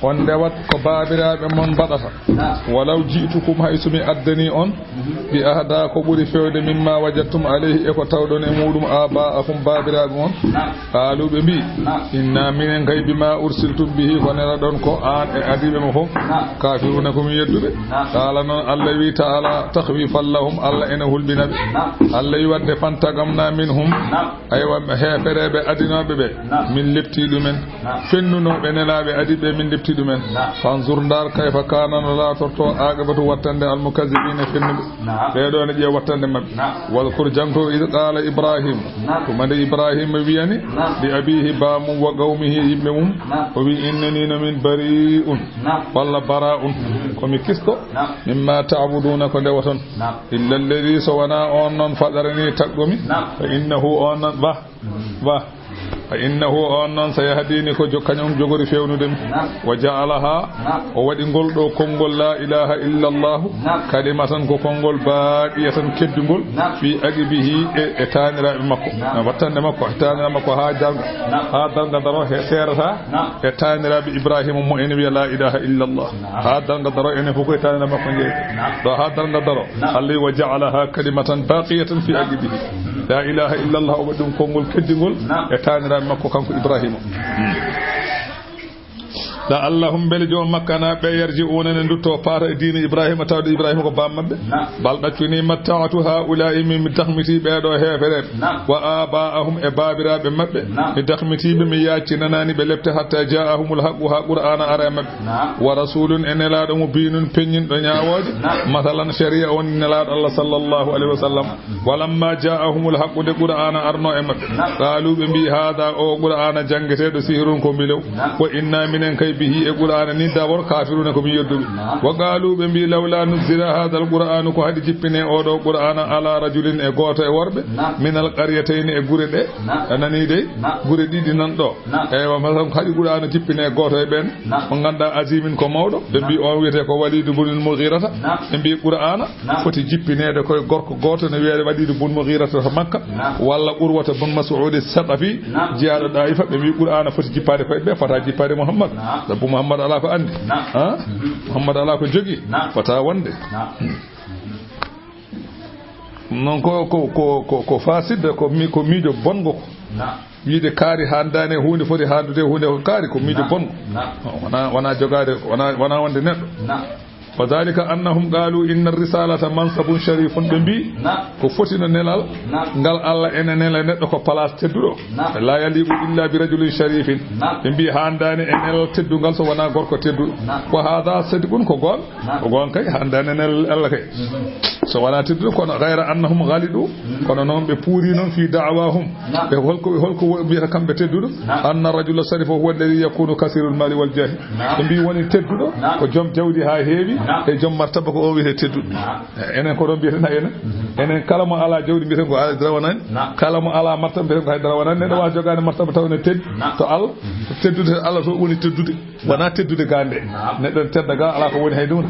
on dewat ko baabiraaɓe mon baɗata walaw ji'tukum haysumi addani on bi ahda ko ɓuri fewde mimma wajadtum alayhi e ko tawɗon e muɗum aba'akum baabiraaɓe on qaaluɓe mbi inna minen kay bima ursiltum bihi ko nera ɗon ko an e adiɓe mo fof kafiruna komi yedduɓe qala noon allah wi ta'ala takhwifan lahum allah ene hulɓinaɓe allah wi wadde fantagamna minhum aywa hefereɓe adinoɓe ɓe min lepti ɗumen fennunoɓe nelaɓe adiɓe min lepti ɗumen fanzur ndar kayfa kana no latorto aqibatu wattande almukazzibina fennuɓe ɓeɗo ne ƴeew wattande mabɓe wadkur janko id qala ibrahim tumande ibrahima wiyani li abihi bamum wa qawmihi yimɓe mum o wi innani no min bari'un walla bara'un komi kisto mimma ta'buduna ko ndewaton illa alladhi so wana on non fadarani taggomi fa innahu on non ba fa innahu on non sayahdini ko kañum jogori fewnudemi wa ja'alaha o waɗi ngol ɗo konngol la ilaha illa allah kalimatan ko konngol baaqiyatan keddugol fi aqibihi e taniraɓe makko wattande makko taniraɓe makko ha darga daro he serata e taniraɓe ibrahima mo ene wiya la ilaha illa allah ha darga daro ene fof ko e taniraɓe makko jeeyi ɗo ha darga daro allah wa ja'alaha kalimatan baqiyatan fi aqibihi la ilaha illa allah o waɗi ɗum konngol keddugol e taniraɓe makko kanko ibrahima la allahum bel joom makkana be yarji onene dutto paata e diina ibrahima tawde ibrahima ko bammaɓe bal ɗaccuni matta'atu haula'i min dakhmiti ɓeɗo hefereɓe wa aba'ahum e babiraɓe mabɓe mi dakhmitiɓe mi yaccinanani ɓe lepte hatta ja'ahumul haqqu ha qur'ana ara mabɓe wa rasulun en nelaɗo mo binun peññinɗo ñawoje masalan sharia on nelaɗo allah sallallahu alaihi wasallam walamma ja'ahumul haqqu de qur'ana arno e mabɓe qaluɓe mbi hada o qur'ana jangeteɗo sihirun ko mbilew wa inna minen kay bihi e qur'ana ni d'abord kafiruna ko mi yedduɓe wa qaluɓe mbi lawla nuzila hada al qur'anu ko haɗi jippine oɗo qur'ana ala rajulin e goto e worɓe min al qaryatayn e gure ɗe anani de gure ɗiɗi nan ɗo eywa masalan ko haɗi qur'ana jippine goto e ɓen mo ganduɗa azimin ko mawɗo ɓe mbi on wiyete ko walidu bun mughirata ɓe mbi qur'ana foti jippinede koye gorko goto ne wiyede walidu bun mughirata to makka walla urwata bun mas'ud as-saqafi jiyaɗo ɗaifa ɓe mbi qur'ana foti jippade koye ɓe fota jippade muhammad sabu muhammad ala ko andi muhammad ala ko jogi fata wonde non ko fasidde ko miijo bongo ko wiide kaari handane hunde foti handude hunde ko kaari ko miijo bongo wana jogade wana wonde neɗɗo فذلك أنهم قالوا إن الرسالة منصب شريف بمبي كفتنا نلال قال الله إن نلال نتوك بلاس تدرو لا يليق إلا برجل شريف بمبي هانداني إن نلال تدو قال سوانا غوركو تدو وهذا صدقون كقول كي هانداني نلال الله كي سوانا تدو كون غير أنهم غالدوا كون نهم بپورينهم في دعواهم بهولكو بيركم بتدو أن الرجل الشريف هو الذي يكون كثير المال والجاه بمبي وني تدو وجم جودي هاي هيبي e jom martaba ko o wiete tedduɗo enen ko ɗon mbiyeten enen kala mo ala jawdi mbiyeten ko ala rawanani kala mo ala martaba mbiyeten ko hay rawanani neɗɗo wawi jogade martaba taw ne teddi to Allah teddude Allah to woni teddude wona teddude gande neɗɗo tedda ga ala ko woni hay ɗum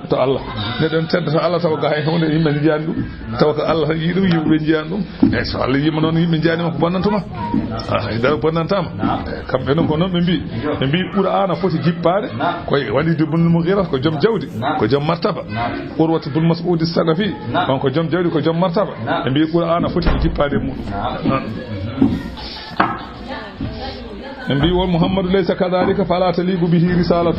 to Allah neɗɗo tedda to Allah taw ga hay hunde yimɓe jiyani ɗum taw ko Allah yi ɗum yimɓe jiyani ɗum e so Allah yima noon yimɓe jiyanima ko bonnantuma hayda bonnantama kamɓe noon ko noon ɓe mbi qur'ana foti jippade koye Walid ibn Mughira ko joom jawdi ko jom martaba urwatu bun mas'ud as-saqafi on ko jom jawdi ko jom martaba e mbi qur'ana foti jippade mum نبي محمد ليس كذلك فلا تليق به رسالة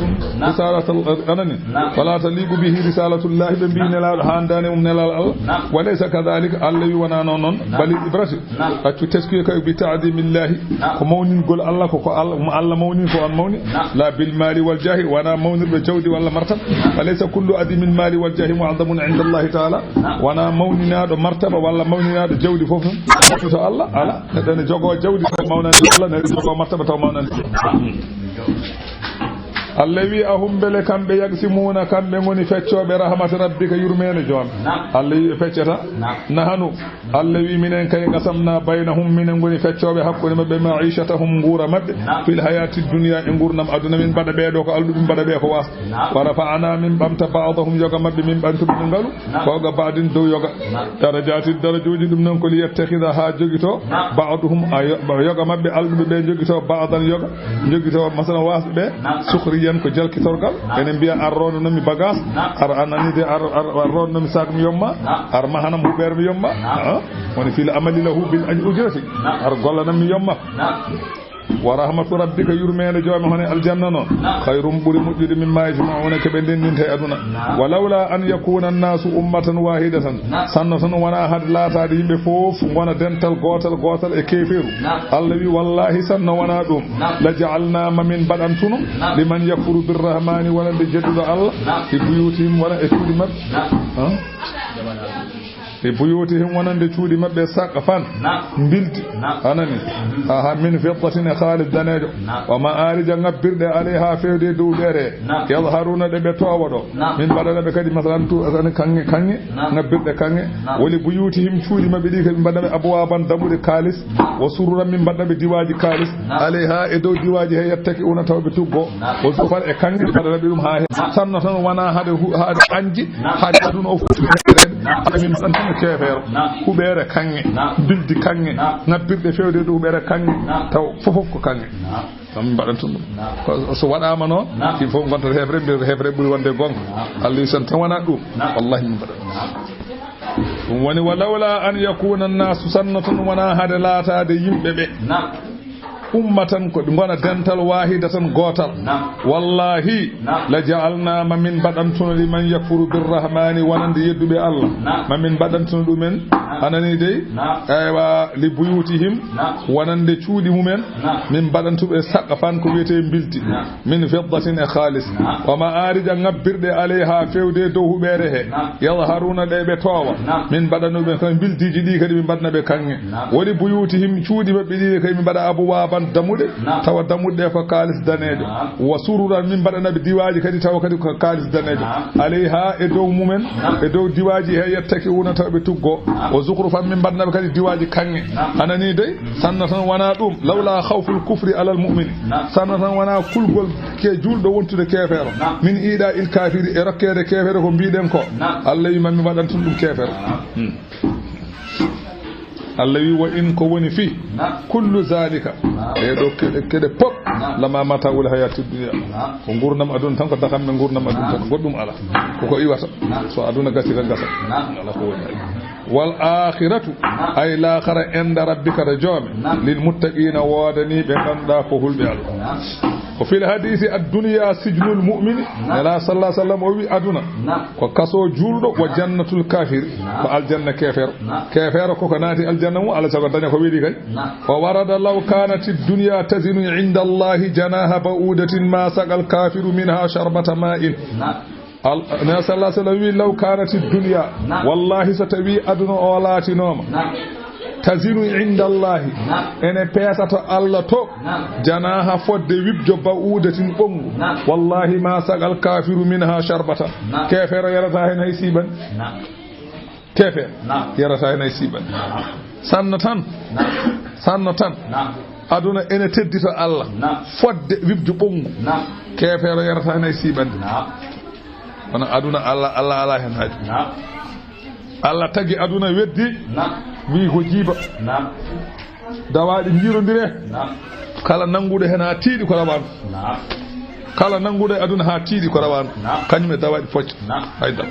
أنني فلا تليق به رسالة الله بين لا هاندان من لا وليس كذلك الله وانا نون بل إبراهيم أتو تسكيك بتعظيم الله كمون يقول الله كو الله موني كو موني لا بالمال والجاه وانا موني بالجود ولا مرتب وليس كل عظيم المال والجاه معظم عند الله تعالى وانا موني ناد مرتبه ولا موني ناد جود فوف تو الله على ندن جوغو جود مونان الله ندن جوغو مرتبه allawi ahum bele kamɓe yagsimuna kamɓe goni feccoɓe rahmata rabbika yurmene joom allawi feccata nahanu allawi minen kay qasamna baynahum minen goni feccoɓe hakkude mabɓe ma'ishatahum ngura mabɓe fil hayati dunya e gurnam aduna min mbaɗa ɓeɗo ko alɗuɓe mbaɗa ɓe ko wasta wa rafa'ana min ɓamta ba'dahum yoga mabɓe min ɓantuɓe ɗum ngalu koga ba'din dow yoga darajati darajuji ɗum noon ko liyattakhidha ha jogito ba'duhum yoga mabɓe alɗuɓe ɓe jogito ba'dan yoga jogito masalan wasɓe sukhri jiyan ko jalkitorgal enen mbiya arrono nomi bagage ar anani de arrono nomi sak mi yomma ar mahanam huɓere mi yomma woni fil amali lahu bil ujrati ar gollanam mi yomma wa rahmatu rabbika yurmede joomi hono aljanna noon khayrum ɓuri moƴƴude mimma yajmauna keɓe ndendinte e aduna walawla an yakuna annasu ummatan wahidatan sanno tan wona hade laatade yimɓe fof gona dental gotal e keferu allah wi wallahi sanno wona ɗum la jaalnama min mbaɗantuno liman yakfuru birrahmani wonande jedduɗo allah e buyutihim wona e cuuɗi mabɓe e buyutihim wonande cuuɗi mabɓe saqafan bildi anani aha min fiddatin e haalis danejo wa ma'arija ngabbirɗe alayha fewde dow ɗere yadharuna ɗe ɓe towa ɗo min mbaɗanaɓe kadi masalan tu kange ngabbirɗe kange woli buyutihim cuuɗi mabɓe ɗi kadi mbaɗaɓe abwaban damuɗe kalis wo sururan min mbaɗaɓe diwaji kalis alayha e dow diwaji he yettake una tawɓe tuggo wo sofan e kange mbaɗanaɓe ɗum ha he sanno tan wona haade anji haade aduna o fof min santina kefeero huɓere kange bildi kange ngabbirɗe fewde dow huɓere kange taw fofof ko kange tan mbaɗan tun ɗum so waɗama noon il faut gonta heɓre mbiyata heɓre ɓuuri wonde gonga allah san tan wona ɗum wallahi min mbaɗa ɗum woni walawla an yakuna annasu sanno tan wona haade laatade yimɓeɓe ummatan ko gona dental wahidatan gotal wallahi la ja'alna min badantuno liman yakfuru birrahmani wonande yedduɓe allah mamin badantuno ɗumen anani dey aywa li buyutihim wonande cuuɗi mumen min baɗantuɓe saqafan ko wiyete bilti min fiddatin e khalis wa ma'arija ngabbirɗe alayha fewde dow huɓere he yadharuna ɗe ɓe towa min baɗanuɓe kan bildiji ɗi kadi min mbaɗnaɓe kange woni buyutihim cuuɗi mabɓe ɗi kadi min mbaɗa abwaban damuɗe tawa damuɗe ko kalis danejo wa sururan min mbaɗanaɓe diwaji kadi tawa kadi ko kalis danejo alayha e dow mumen e dow diwaji he yettake una tawɓe tuggo o zukrufan min mbaɗanaɓe kadi diwaji kange anani dey sanna tan wona ɗum lawla khawful kufri alal mu'mini sanna tan wona kulgol ke julɗo wontude kefeero min iida il kafiri e rokkede kefeere ko mbiɗen ko allah wi mami waɗantun ɗum kefeero Allah wi wa in ko woni fi kullu zalika e do kede pop lama mata wala hayatu dunya ko gurnam adun tan ko dakam me gurnam adun tan goddum ala ko iwata so aduna gasi gasa ala ko woni wal akhiratu ay la khara inda rabbika rajam lil muttaqina wadani be ganda ko hulbe Allah وفي الحديث الدنيا سجن المؤمن لا صلى الله عليه وسلم وي ادنا ko kaso juldo wa jannatul kafir ko aljanna kafir ko kanati aljanna mu ala sago daña ko wiidi kay wa warada law kanat ad-dunya tazinu 'inda Allah janaha ba'udatin ma saqal kafiru minha sharbata ma'in na sallallahu alaihi wasallam law kanat ad-dunya wallahi satawi aduna o latinoma tazinu inda Allahi ene pesato Allah to janaha fodde wibjo ba'udatin bongu wallahi ma sagal kafiru minha sharbata kefero yarata hen hay siban kefer yarata hen hay siban sanno tan aduna ene teddito Allah fodde wibjo bongu kefero yarata hen hay siban wana aduna Allah hen haji Allah tagi aduna weddi wi ko jiba dawaɗi jirondire kala nanguɗo hen ha tiiɗi ko rawan kala nanguɗo aduna ha tiiɗi ko rawan kañum e dawaɗi focca hayda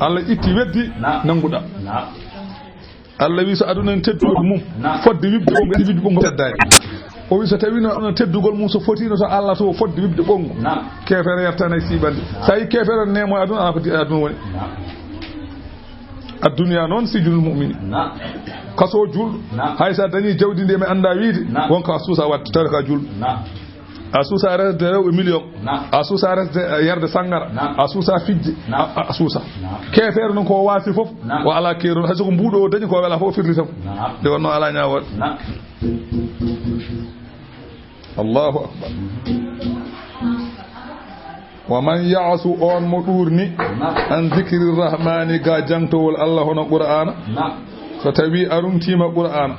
Allah itti weddi nanguɗa Allah wi so aduna en tedduɗo mum fodde wibde bongo wibde bongo teddani o wi so tawino on teddugol mum so fotino to Allah to fodde wibde bongo kefere yartana sibande sayi kefere nemo aduna ala ko aduna woni الدنيا نون سجن المؤمن كسو جول هايسا داني جودي دي مي اندا ويدي وونكا سوسا وات تركا جول asusa res de rew million asusa res de yerde sangara asusa fijje asusa kefere non ko wasi fof o ala keron haso ko mbudo dañi ko wala fof firli tam de wonno ala nyaawol Allahu akbar ومن يعصو on mo durni an zikri rahmani ga jantowol Allah hono qur'ana so tawi arumtima qur'ana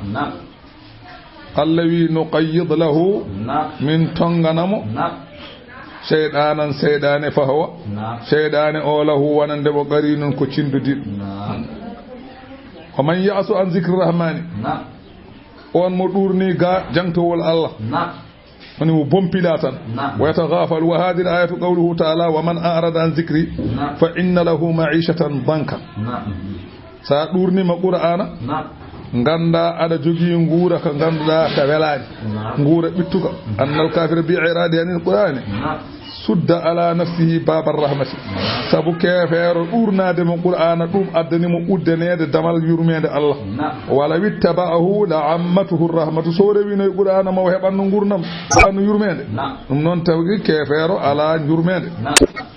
Allah wi nuqayyid lahu min tonganamo shaydanan saydane fahawa shaydane o lahu wonande bo qari non ko cindudi ومن يعصو an zikri rahmani on mo durni ga jantowol Allah woni mo bompila tan wa yataghafal wa hadhihi al-ayatu qawluhu ta'ala wa man a'rada an dhikri fa inna lahu ma'ishatan dankan sa ɗurnima qur'ana ganda aɗa jogii nguura ko ganduɗa ka welani nguura ɓittuka annal kafira bi iradi anil qur'ani sudda ala nafsihi babar rahmati sabu kefeero ɗurnademo qur'ana ɗum addanimo uddanede damal yurmede Allah wala wittaba'ahu la ammatuhu rahmatu so rewino qur'ana maw heɓanno gurnam ɓanno yurmede ɗum noon tawgi kefeero ala yurmede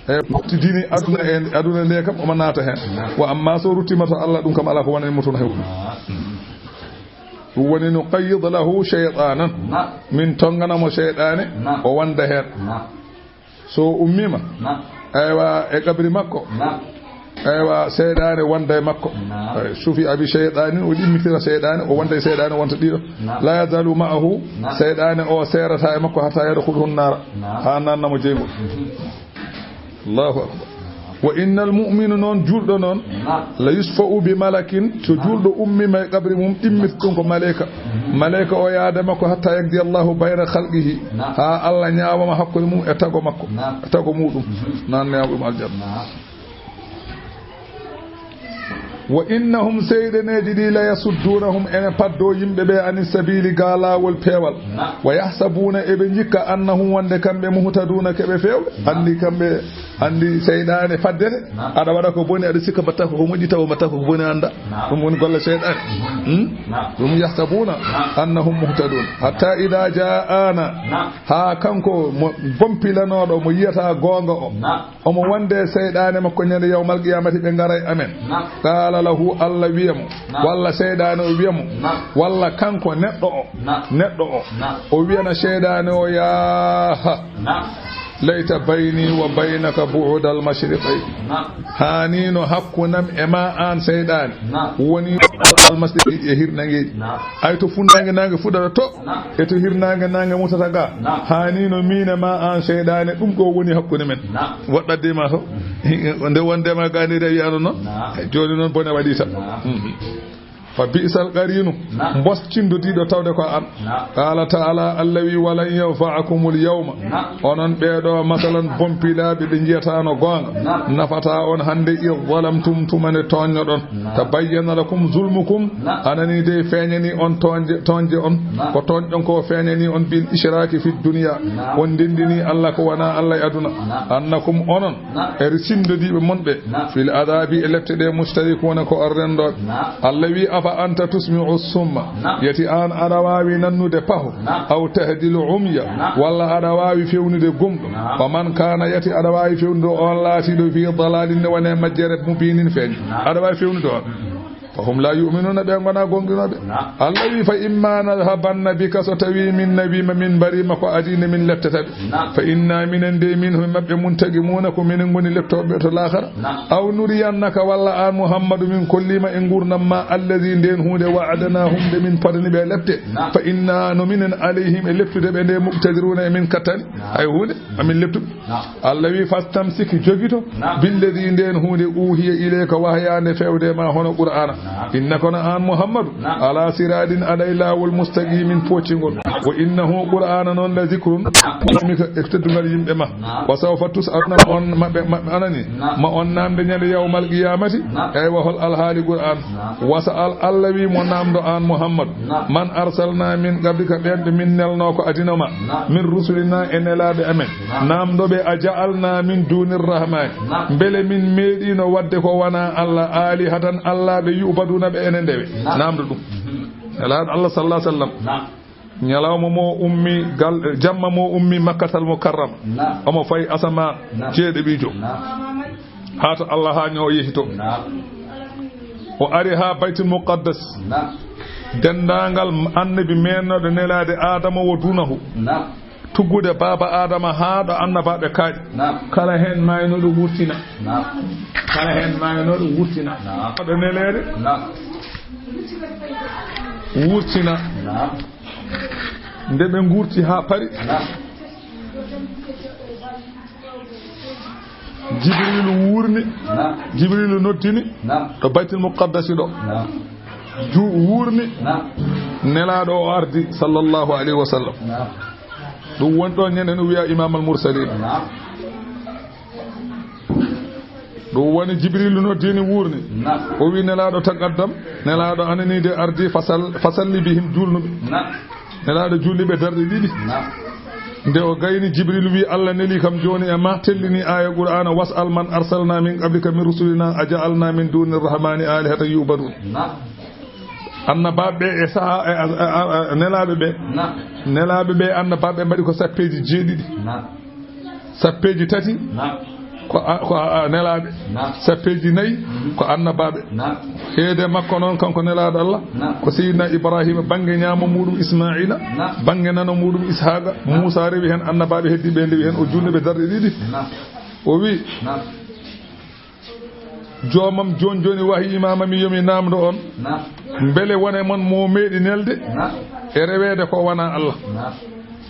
e dini aduna nde kam omo naata hen wa amma so ruttima to Allah ɗum kam ala ko wonanimo toon hewɗum ɗum woni nuqayyid lahu shaytanan min tonganamo sheyɗane o wanda hen so ummima aywa e kabri makko aywa seyɗane wonda e makko sufi abi sheyɗanin o ɗimmitira seyɗane o wonda e seyɗane wonta ɗiɗo la yazalu ma'ahu seyɗane o serata e makko hatta yadkhulu an-nar ha nannamo jeygol Allahu akbar wa innal mu'minu noon julɗo noon la yusfa'u bi malakin to julɗo ummima e kabri mum ɗimmit ɗum ko malayka o yaade makko hatta yagdi Allahu bayna khalqihi ha Allah ñaawama hakkude mum e tago makko e tago muɗum nan ñaawa ɗum aljanna wa innahum seydeneji ɗi la yasuddunahum ene paddo yimɓe ɓe ani sabili ga lawol peewal wa yahsabuna eɓe jikka annahum wonde kamɓe muhtaduna keɓe fewɓe andi kamɓe andi seyɗane faddete aɗa waɗa ko boni aɗa sikka batta ko moƴƴi taw batta ko boni anda ɗum woni golle seyɗane ɗum yahsabuna annahum muhtadun hatta ida ja'ana ha kanko mo bompilanoɗo mo yiyata gonga o omo wonde seyɗane makko ñande yawmal qiyamati ɓe garay amen qala lahu Allah wiyamo walla seyɗane o wiyamo walla kanko neɗɗo o o wiyana seyɗane o yaha layta bayni wa baynaka bu'da al-mashriqayn hanino hakkunam e ma an seyɗane woni al-mashriqi e hirnangeji ay to fundange nange fudata to e to hirnange nange mutata ga hanino mine ma an seyɗane ɗum ɗo woni hakkunde men waɗɗade ma to nde wondema gani rewi ano noon joni noon bone waɗi tan fa bi'sal qarinu boscindudiɗo tawde ko an qala ta'ala allawi walan yanfa'akumul yawma onon ɓeɗo masalan bompilaɓe ɓe jiyatano gonga nafata on hande id zalamtum tumane toño ɗon tabayyana lakum zulmukum anani de feñani on tonje on ko toñɗon ko feñani on bil ishraki fi dunya on ndendini Allah ko wana Allah e aduna annakum onon e sindodiɓe monɓe fil adabi e lefte ɗe mustarikuna ko arrendoɓe allawi afa anta tusmi'u summa yati an ada wawi nannude paho aw tahdilu umya walla ada wawi fewnude gumdo wa man kana yati ada wawi fewnude on laatido fi dalalin wa majjarat mubinin feñ ada wawi fewnude on fahum la yu'minuna be ngona gonginobe allahi fa imma nadhabanna bika so tawi min nabima min barima ko adina min lettatabe fa inna minen de minhum mabbe muntaqimuna ko minen ngoni lettobe to l'akhara aw nuriyannaka walla an muhammadu min kullima en gurnam ma alladhi den hunde wa'adanahum de min padani be lette fa inna no minen alayhim e lettude be de muqtadiruna e min katani ay hunde amin lettu allahi fastamsik jogito billadhi den hunde uhiya ilayka wahyane fewde ma hono qur'ana innaka an muhammadu ala siradin alayla wal mustaqimin potingol wa innahu qur'ana non la zikrun mika ektedungal yimbe ma wa sawfa tus'aluna on mabbe anani ma on namde nyande yawmal qiyamati ay wa hol al hali qur'an wa sa'al allawi mo namdo an muhammad man arsalna min qablika bende min nelno ko adinoma min rusulina enelade amen namdo be aja'alna min dunir rahman bele min medino wadde ko wana allah ali hatan allah be ubaduna be enen dewe namdo dum Allah sallallahu alaihi wasallam nyalawmo mo ummi gal jamma mo ummi makkatal mukarram omo fay asama jeede bijo hato Allah ha nyo yehito o ari ha baitul muqaddas dendangal annabi menno nelade adama wo dunahu tuggude baba adama haado annabaɓe kaaɗi kala hen maynoɗo wurtina kala hen maynoɗo wurtina ɗo nelede wurtina nde ɓe gurti ha pari jibrilu wurni jibrilu noddini ɗo baytul muqaddasi ɗo wurni nelaɗo o ardi sallallahu alayhi wa sallam ɗum wonɗo ñande no wiya imam al mursalin ɗum woni jibrilu no dini wurni o wi nelaɗo taqaddam nelaɗo ananide ardi fasalli bihim julnuɓe nelaɗo julliɓe darɗe ɗiɗi nde o gayni jibril wi Allah neli kam joni e ma tellini aya qur'ana was'al man arsalna min qablika min rusulina aja'alna min duni rahmani alihatan yubadun annabaɓe e saha nelaɓe ɓe annabaɓe mbaɗi ko sappeji jeeɗiɗi sappeji tati ko nelaɓe sappeji nayyi ko annabaɓe heede makko noon kanko nelaɗo Allah ko seydina Ibrahima banggue ñaamo muɗum Ismaila banggue nano muɗum Ishaqa Moussa rewi hen annabaɓe heddiɓe ndewi hen o julnuɓe darɗe ɗiɗi o wi jomam joni wahi imama mi yomi namdo on beele wone mon mo meeɗi nelde e rewede ko wona Allah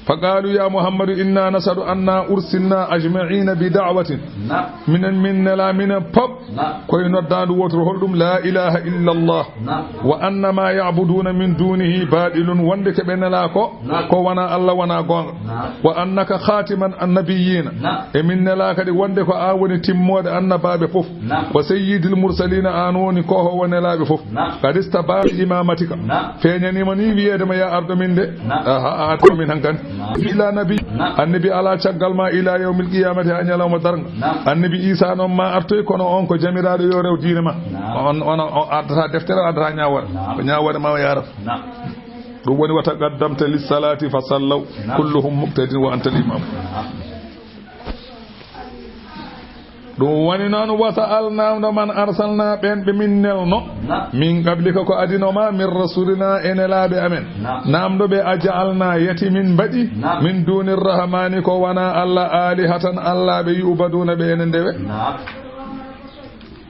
فقالوا يا محمد إنا نسأل أن أرسلنا أجمعين بدعوة من لا من باب كي ندان وترهلهم لا إله إلا الله وأن ما يعبدون من دونه بادل وندك بين لاكو كوانا الله وانا قوان وأنك خاتما النبيين من لاك وندك آوني تمود أن باب فف وسيد المرسلين آنوني كوه ونلا بفف قد استباب إمامتك فيني مني بيدما يا أرض من دي أتو من هنكن ila nabi annabi ala caggal ma ila yawmil qiyamati ha nyalawma darga annabi isa non ma artoy kono on ko jamiraado yo rew diine ma on addata deftere addata nyaawar ko nyaawar ma yaraf dum woni wata qaddamta lis salati fa sallaw kulluhum muqtadin wa anta al-imam ɗum woni noon wasa alnamdo man arsalna ɓen ɓe min nelno min qablika ko adinoma min rasulina ene laaɓe amen namdo ɓe aja alna yati min mbaɗi min duni rahmani ko wona Allah alihatan Allah ɓe yubaduna ɓe ene ndewe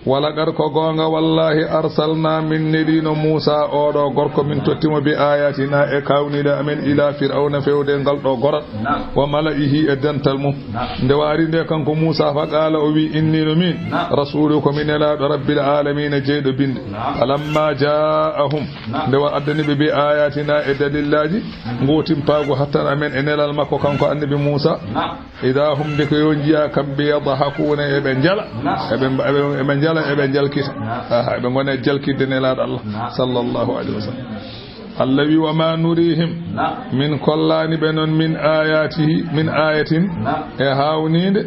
wala gar ko gonga wallahi arsalna min nelino Musa oɗo gorko min tottimo bi ayatina e kawnide amen ila fir'auna fewde ngal ɗo gorat wa malaihi e dental mum nde wari nde kanko Musa fa qala o wi innino min rasulu ko min elaɗo rabbil alamin jeyɗo binde alamma ja'ahum nde wa addani ɓe bi ayatina e dalillaji gotim paago hattan amen e nelal makko kanko annabi Musa ida hum de ko yo jiya kamɓe yadhakuna eɓe jala eɓe jala eɓe jalkita eɓe gone jalkidde nelaɗo Allah sallallahu alaihi wasallam Allah wi wa ma nurihim min kollani ɓe noon min ayatin e hawnide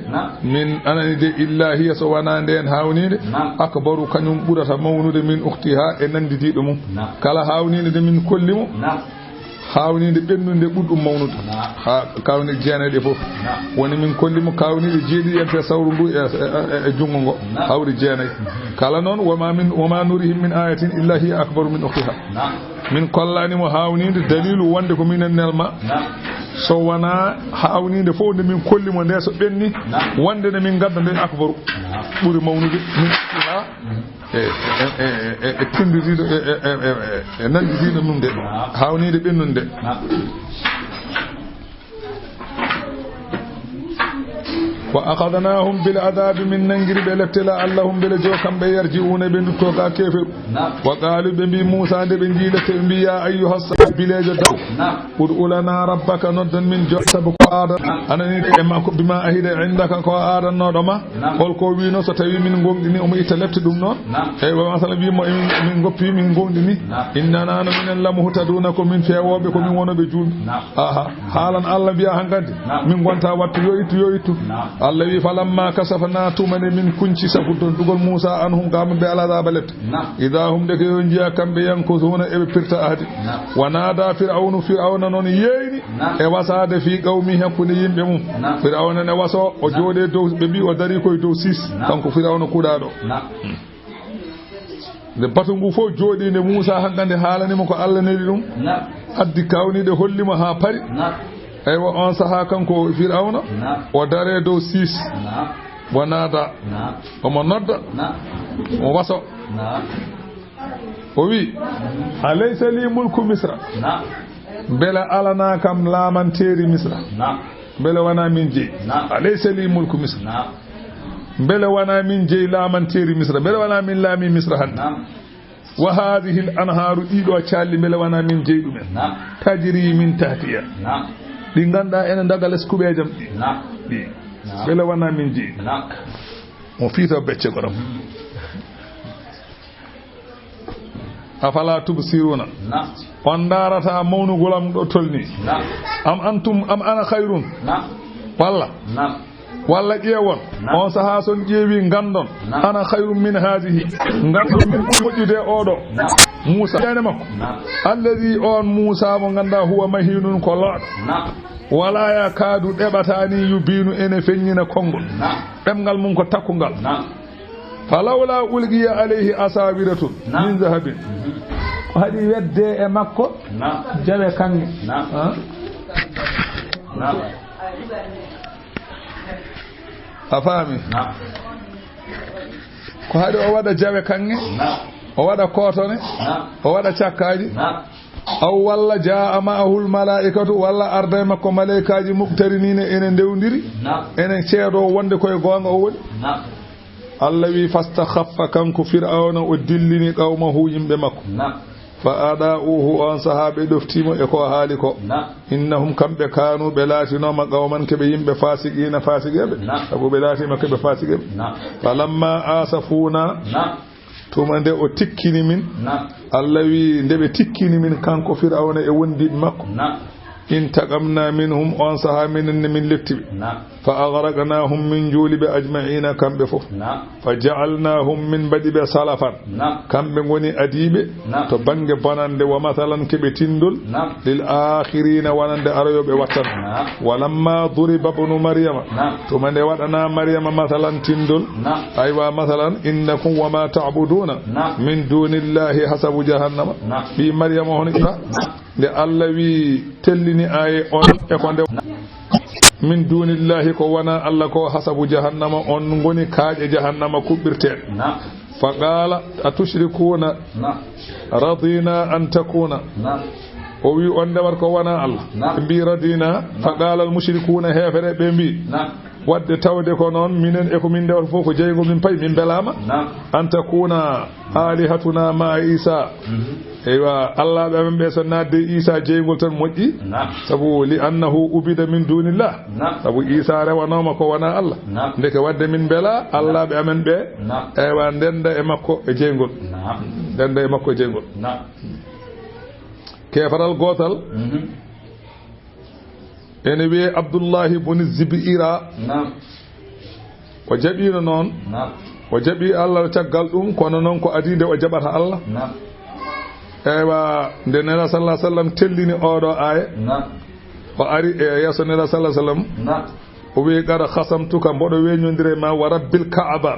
min ananide illa hiya so wona nden hawnide akbaru kañum ɓurata mawnude min uktiha e nandidiɗo mum kala hawnide de min kollimo hawnide ɓennude ɓurɗum mawnude ha kawni jeeneɗe fof woni min kollimo kawnide jeeɗi ente sawru ndu e jungo ngo hawri jeenayi kala noon wama nurihim min ayatin illa hiya akbaru min uktiha min kollanimo hawnide dalilu wonde ko minen nelma so wona hawnide fof nde min kollimo nde so ɓenni wonde nde min gadda nde akbaru ɓuri mawnude min uktiha e tindiriɗo e nandidiɗo mum de hawnide ɓennunde wa akhadnahum bil adabi min nangiri be lettela allahum bil jokam be yarjiuna be ndutto ka kefer wa qalu bi Musa de be jilete bi ya ayyuha sabilejo daw ud'ulana rabbaka noddan min josabu ko ada anani e ma ko bima ahida indaka ko ada nodo ma hol ko wi no so tawi min gongdini o mo itta lefte dum non e wa masala bi mo min goppi min gongdini inna nana min lam hutaduna ko min fewobe ko min wonobe julbe aha halan allah biya hankadi min gonta wattu yo itu Allah wi falamma kasafna tumane min kunci safudon dugol Musa anhum gam be ala zabalet idahum de ko jiya kambe yankuzuna e pirta ahdi wanada fir'auna non yeeni e wasade fi qawmi hakkunde yimbe mum fir'auna ne waso o jode dow be bi o dari koy dow 6 kanko fir'auna kudaado de batungu fo jodi ne Musa hankande haalani mo ko Allah neli dum addi kawni de hollimo ha pari aywa on saha kanko fir'auna o dare dow 6 wanada omo nodda o waso o wi alaysa li mulku misra bela alana kam lamanteri misra bela wana min je alaysa li mulku misra bela wana min je lamanteri misra bela wana min lami misra hande wa hadhihi al anharu ido calli bela wana min je dumen tajri min tahtiya ɗi ganduɗa ene daga less kuɓejam ɗi ɓele wona min jii mo fiito becce goɗam afala tubsiruna on darata mawnugolam ɗo tolni am antum am ana khayrun walla ƴeewon on sahaa son ƴeewi gandon ana khayrum min hadihi gandon min moƴƴude oɗo Musa ene makko alladi on Musa mo ganda huwa mahinun ko looɗo wala ya kaadu ɗeɓatani yubinu ene feññina konngol ɗemgal mum ko takkungal falawla ulqiya alayhi asawiratun min zahabin ko haɗi wedde e makko jawe kange a faami ko haɗi o waɗa jawe kange o waɗa kotone o waɗa cakkaji aw walla jaa ma'ahul malaikatu walla arda makko malaikaji muktarinina ene ndewdiri ene ceedo wonde koye gonga o woni Allah wi fastakhaffa kanko fir'auna o dillini qawmahu yimbe makko fa adauhu on sahabe doftimo e ko haali ko innahum kambe kanu be latinoma qawman kebe yimbe fasiqina fasiqebe sabu be latima kebe fasiqebe falamma asafuna tumande o tikkini min Allah wi ndebe tikkini min kanko fir'auna e wondi makko in taqamna minhum on saha min lettibe fa aghraqnahum min julibi ajma'ina kambe fof fa ja'alnahum min badibe salafan kambe ngoni adibe to bange bonande wa masalan kebe tindol lil akhirina wanande arayobe wattan walamma duriba ibn maryama to mande wadana maryama masalan tindol aywa masalan innakum wama ta'buduna min dunillahi hasabu jahannama bi maryama hono de Allah wi tellini ay on e ko nde min dunillahi ko wana Allah ko hasabu jahannama on ngoni kaaje jahannama kubbirteen fa qala atushrikuna radina an takuna o wi on dewar ko wana Allah bi radina fa qala al mushrikuna hefere be bi wadde tawde ko non minen e ko min dewar fof ko jeygo min pay min belama an takuna alihatuna ma Isa eywa Allah be men be so nadde Isa jeygol tan moƴƴi sabu li annahu ubida min dunillah sabu Isa rewanoma ko wana Allah ndeke wadde min bela Allah be amen be eywa ndenda e makko e jeygol ndenda e makko e jeygol kefaral gotal ene wiye Abdullahi ibn Zibira o jaɓino noon o jaɓi Allah caggal ɗum kono noon ko adinde o jaɓata Allah ewa nde nela sallallahu alaihi wasallam tellini oɗo aya o ari e yeso nela sallallahu alaihi wasallam o wi qad khasamtuka mboɗo weñodire ma wa rabbil ka'aba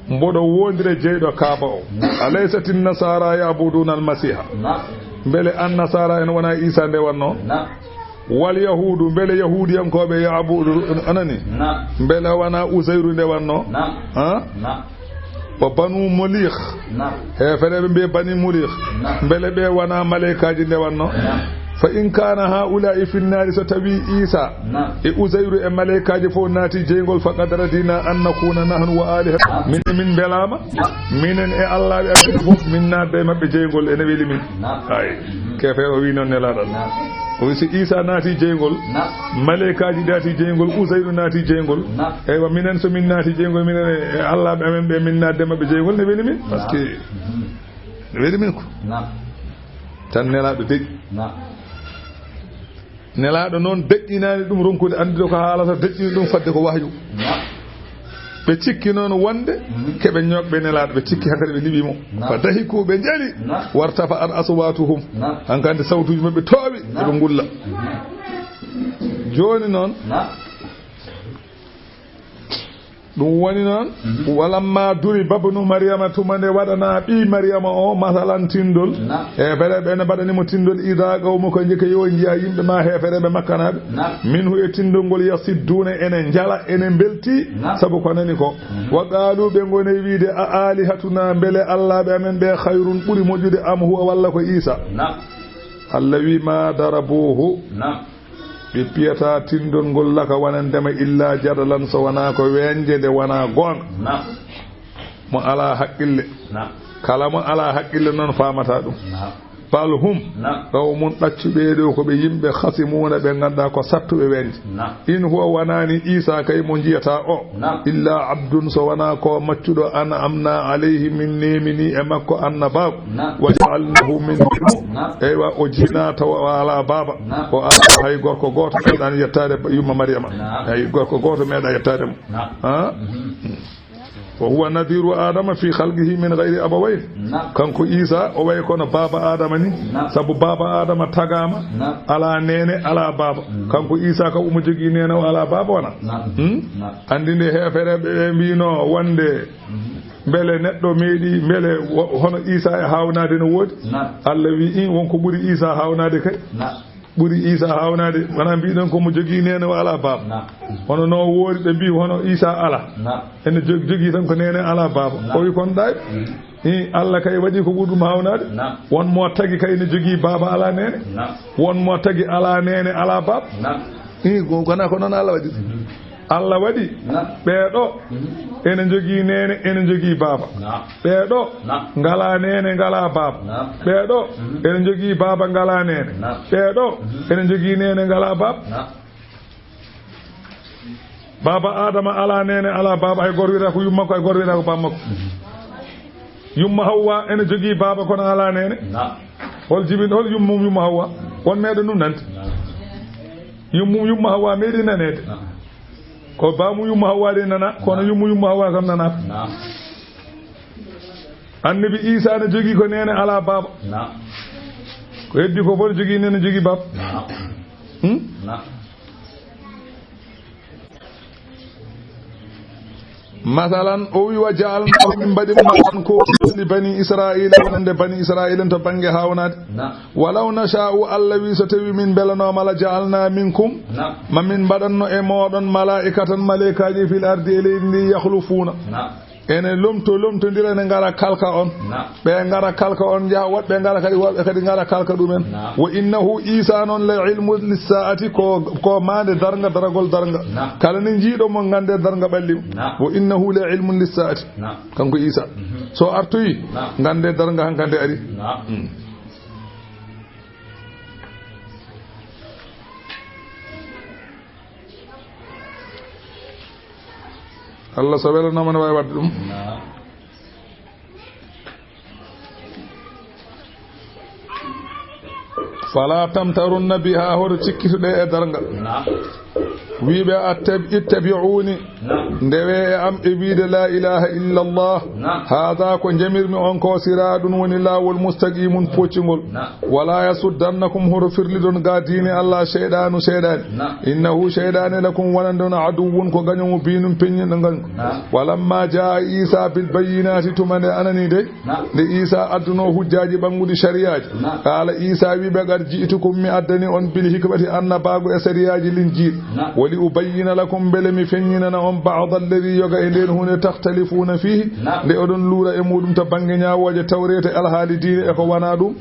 mboɗo wondire jeyɗo kaaba o alaysati nasara ya'buduna al-masiha mbele an nasara en wona Isa nde wanno wal yahudu mbele yahudiyankoɓe ya'budu anani mbele wona Uzairu nde wanno o banu mulikh hefere be bani mulikh mbele be wana malaikaji nde wanno fa in kana haula'i fi an-nar satawi Isa e Uzairu e malaikaji fo nati jeygol fa qadaradina an nakuna nahnu wa aliha min belama minen e Allah be fof min nadde mabbe jeygol ene weli min ay kefe o wi non nelaɗal o wi si Isa nati jeygol malaikaji nati jeygol Uzairu nati jeygol eywa minen so min nati jeygol minen e Allah be amen be min nadde mabbe jeygol ne weli min parce que ne weli min ko tan nelaɗo deƴƴi nelaɗo noon deƴƴinani ɗum ronkude andude ko haalata deƴƴini ɗum fadde ko wahyu ɓe cikki noon wonde keɓe ñoɓɓe nelaɗo ɓe cikki hankadi ɓe liɓimo fa dahi kuɓe jali wartafa an aswatuhum hankandi sawtuji mabɓe tooɓi eɓe gulla joni noon ɗum woni noon walamma duri babnu maryama tumande waɗana ɓi maryama o masalan tindol hefereɓe ene mbaɗanimo tindol ida qawmu ko jeke yo jiya yimɓe ma hefereɓe makkanaɓe minhu e tindol ngol yasidduna ene jala ene belti saabu ko nani ko wa qalu ɓe gone wiide a alihatuna beele Allah ɓe amen ɓe khayrun ɓuuri moƴƴude am huwa walla ko Isa Allah wi ma darabuhu ɓe piyata tindol ngol laka wonandema illa jadalan so wona ko weñde nde wona gonga mo ala haqqille kala mo ala haqqille noon famata ɗum bal hum raw mun ɗaccuɓe ɗo ko ɓe yimɓe hasimuna ɓe ganduɗa ko sattuɓe wendi in huwa wanani isa kay mo jiyata o illa abdun so wana ko maccuɗo an amna alayhi min nemini e makko annabako wa jaalnahu min eywa o jina tawa ala baba o ala hay gorko goto meeɗani yettade yumma mariama hay gorko goto meeɗa yettademo وهو نذير آدم في خلقه من غير أبوين كانكو إيسا أوي كون بابا آدم ني سبو بابا آدم تاغاما على نيني على بابا كانكو إيسا كو مجيغي نينو على بابا ونا عندي دي هفره بينو وندي bele neddo meedi bele hono Isa e hawnade no wodi Allah wi in wonko buri Isa hawnade kay buri Isa hawnade wana biidon ko mo jogi nene wala bab hono no wori be bi hono Isa ala en jogi tan ko nene ala bab o wi kon day Allah kay wadi ko budum hawnade won mo tagi kay ne jogi baba ala nene won mo tagi ala nene ala bab go gona ko non Allah wadi Allah wadi ɓeeɗo ene jogii nene ene jogii baaba ɓeeɗo ngala nene ngala baaba ɓeeɗo ene jogii baaba ngala nene ɓeeɗo ene jogii nene ngala baaba baba adama ala nene ala baaba ay gor wiyata ko yumma ko ay gor wiyata ko baba makko yumma hawwa ene jogii baaba kono ala nene hol jibin hol yumma hawwa won meeɗo num nante yumma hawwa meeɗi nanede ko baamu yumma hawwaade nana kono yumma hawwa kam nana annabi Isa ne jogi ko nene ala baba ko heddi ko bon jogi nene jogi baba masalan o wi wa ja'alna min badi man ko li bani israila wonde bani israila to bange hawnade walaw nasha'u allawi so tawi min belano mala ja'alna minkum ma min badanno e modon malaikatan malaikaji fil ardi ilayni yakhlufuna ene lomto ndira ne ngara kalka on be ngara kalka on ja wobbe ngara kadi wobbe kadi ngara kalka dumen wa innahu isa non la ilmu lisaati ko mande darga daragol darga kala ni jiido mo ngande darga ballim wa innahu la ilmu lisaati kanko isa so artoyi ngande darga hankande ari Allah sabela na man way wadde dum fala tamtarun biha hor cikkitude e dargal wiibe ittabi'uni ndewe am e wiide la ilaha illa Allah hada ko jamirmi on ko siradun woni lawol mustaqimun poccingol wala yasuddannakum hurfirlidon ga dini Allah shaydanu shaydani innahu shaydani lakum walandun aduwwun ko ganyo binum penyin ngal walamma jaa Isa bil bayyinati tumane anani de Isa adduno hujjaji bangudi shari'aji qala Isa wiibe gar jiitukum mi addani on bil hikmati annabago e shari'aji linjil wali ubayyina lakum belemi fenyina on ba'd alladhi yoga e den hune takhtalifuna fihi de odon lura e mudum ta bange nyaawoje tawrete alhaali diine e ko wana dum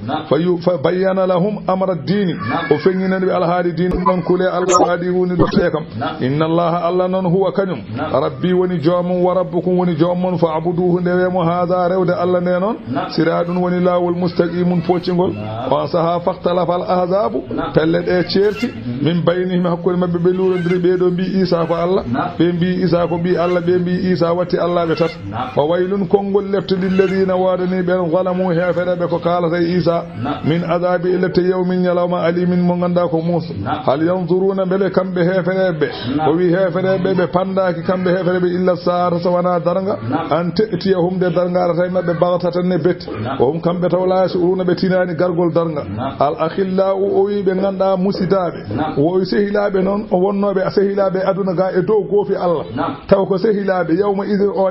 fa bayyana lahum amra ad-din o fenyina be alhaali diine non kule Allah wadi woni do tekam inna Allah Allah non huwa kanyum rabbi woni jomum wa rabbukum woni jomum fa abuduhu de mo hada rewde Allah ne non siradun woni lawol mustaqimun poccingol wa saha faqtalafa al-ahzab tallade certi min baynihim hakkude mabbe be lurondiri be do bi Isa ko Allah be bi Isa ko bi Allah be bi Isa watti Allah be tat fa waylun kongol lefte lil ladina wadani be zalamu hefere be ko kala tay Isa min adabi ila yawmin yalama alimin mo ganda ko musa hal yanzuruna bele kambe hefere be o wi hefere be pandaki kambe hefere be illa sar sawana daranga an tetiyahum de daranga tay mabbe bagata ne bet o kambe tawla suruna be tinani gargol daranga al akhilla o wi be ganda musidabe o sehilabe non o wonnobe sehilabe aduna ga e dow gofi Allah taw ko sehilabe yawma idin o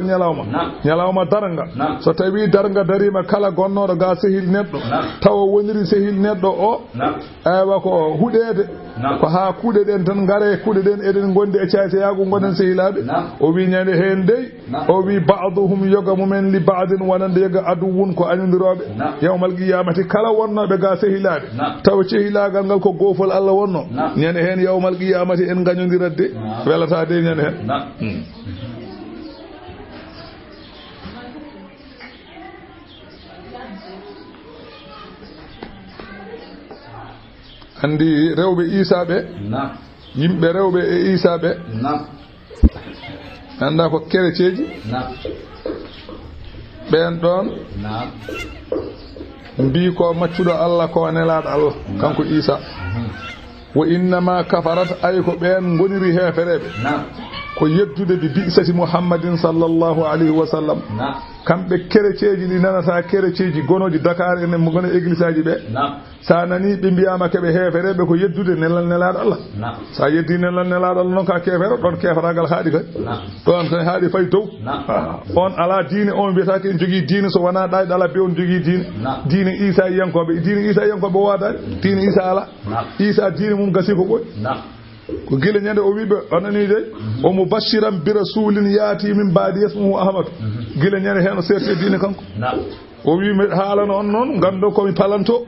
nyalawma daranga so tawi daranga darima kala gonnodo ga sehil neddo taw woniri sehil neddo o aywa ko hudede ko ha kude den tan ngare kude den eden gonde e caate yago gonen sehilabe o wi nyande hen dey o wi ba'dhum yoga mumen li ba'din wonande yoga aduwun ko anyindirobe yawmal qiyamati kala wonnobe ga sehilabe taw sehilagal ngal ko gofol Allah wonno nyande hen yawmal qiyamati en gañodiradde welata de ñande hen andi rewɓe Isa ɓe yimɓe rewɓe e Isa ɓe anda ko kereceji ɓen ɗon mbi ko maccuɗo Allah ko nelaɗo Allah kanko Isa wa innama kafarat ay ko ɓen goniri hefereɓe ko yeddude bi bi'sati Muhammadin sallallahu alayhi wa sallam kamɓe kereceji ɗi nanata kereceji gonoji Dakar enen mo gona église aji ɓe sa nani ɓe mbiyama keɓe hefereɓe ko yeddude nelal nelaɗo Allah sa yeddi nelal nelaɗo Allah noon ka kefere ɗon kefaragal haaɗi kay ɗon kay haaɗi fay dow on ala diine on mbiyatake en jogui diine so wona ɗayɗo ala be on jogui diine diine Isa yankoɓe diine Isa yankoɓe wodani diine Isa ala Isa diine mum gasi ko ɓoy ko gila ñande o wiɓe onani de o mubashiran bi rasulin yaati min baadi yasmuhu Ahmadu gila ñande hen o serte diine kanko o wi mi haalano on noon gando komi palanto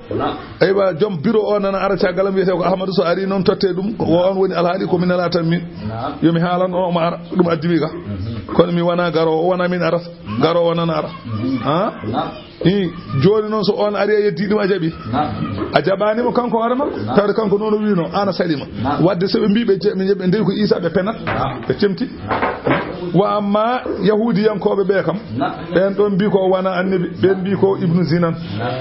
aywa joom bureau o nana ara caggalam wiyete ko Ahmadou so ari noon totte ɗum on woni alhaali komi nala tan min yomi haalan o ma ara ɗum addiwi ka kono mi wona garowo o wona min arata garowo nana ara i joni noon so on ari a yeddi ɗum a jaaɓi a jaɓanimo kanko hoore makko tawde kanko noon o wino an a salima wadde soɓe mbiɓe ɓe ndewi ko Isa ɓe penat ɓe cemti wa amma yahudiyankoɓe ɓe kam ɓen ɗon mbi ko wona annabi ɓen mbi ko ibnu zinan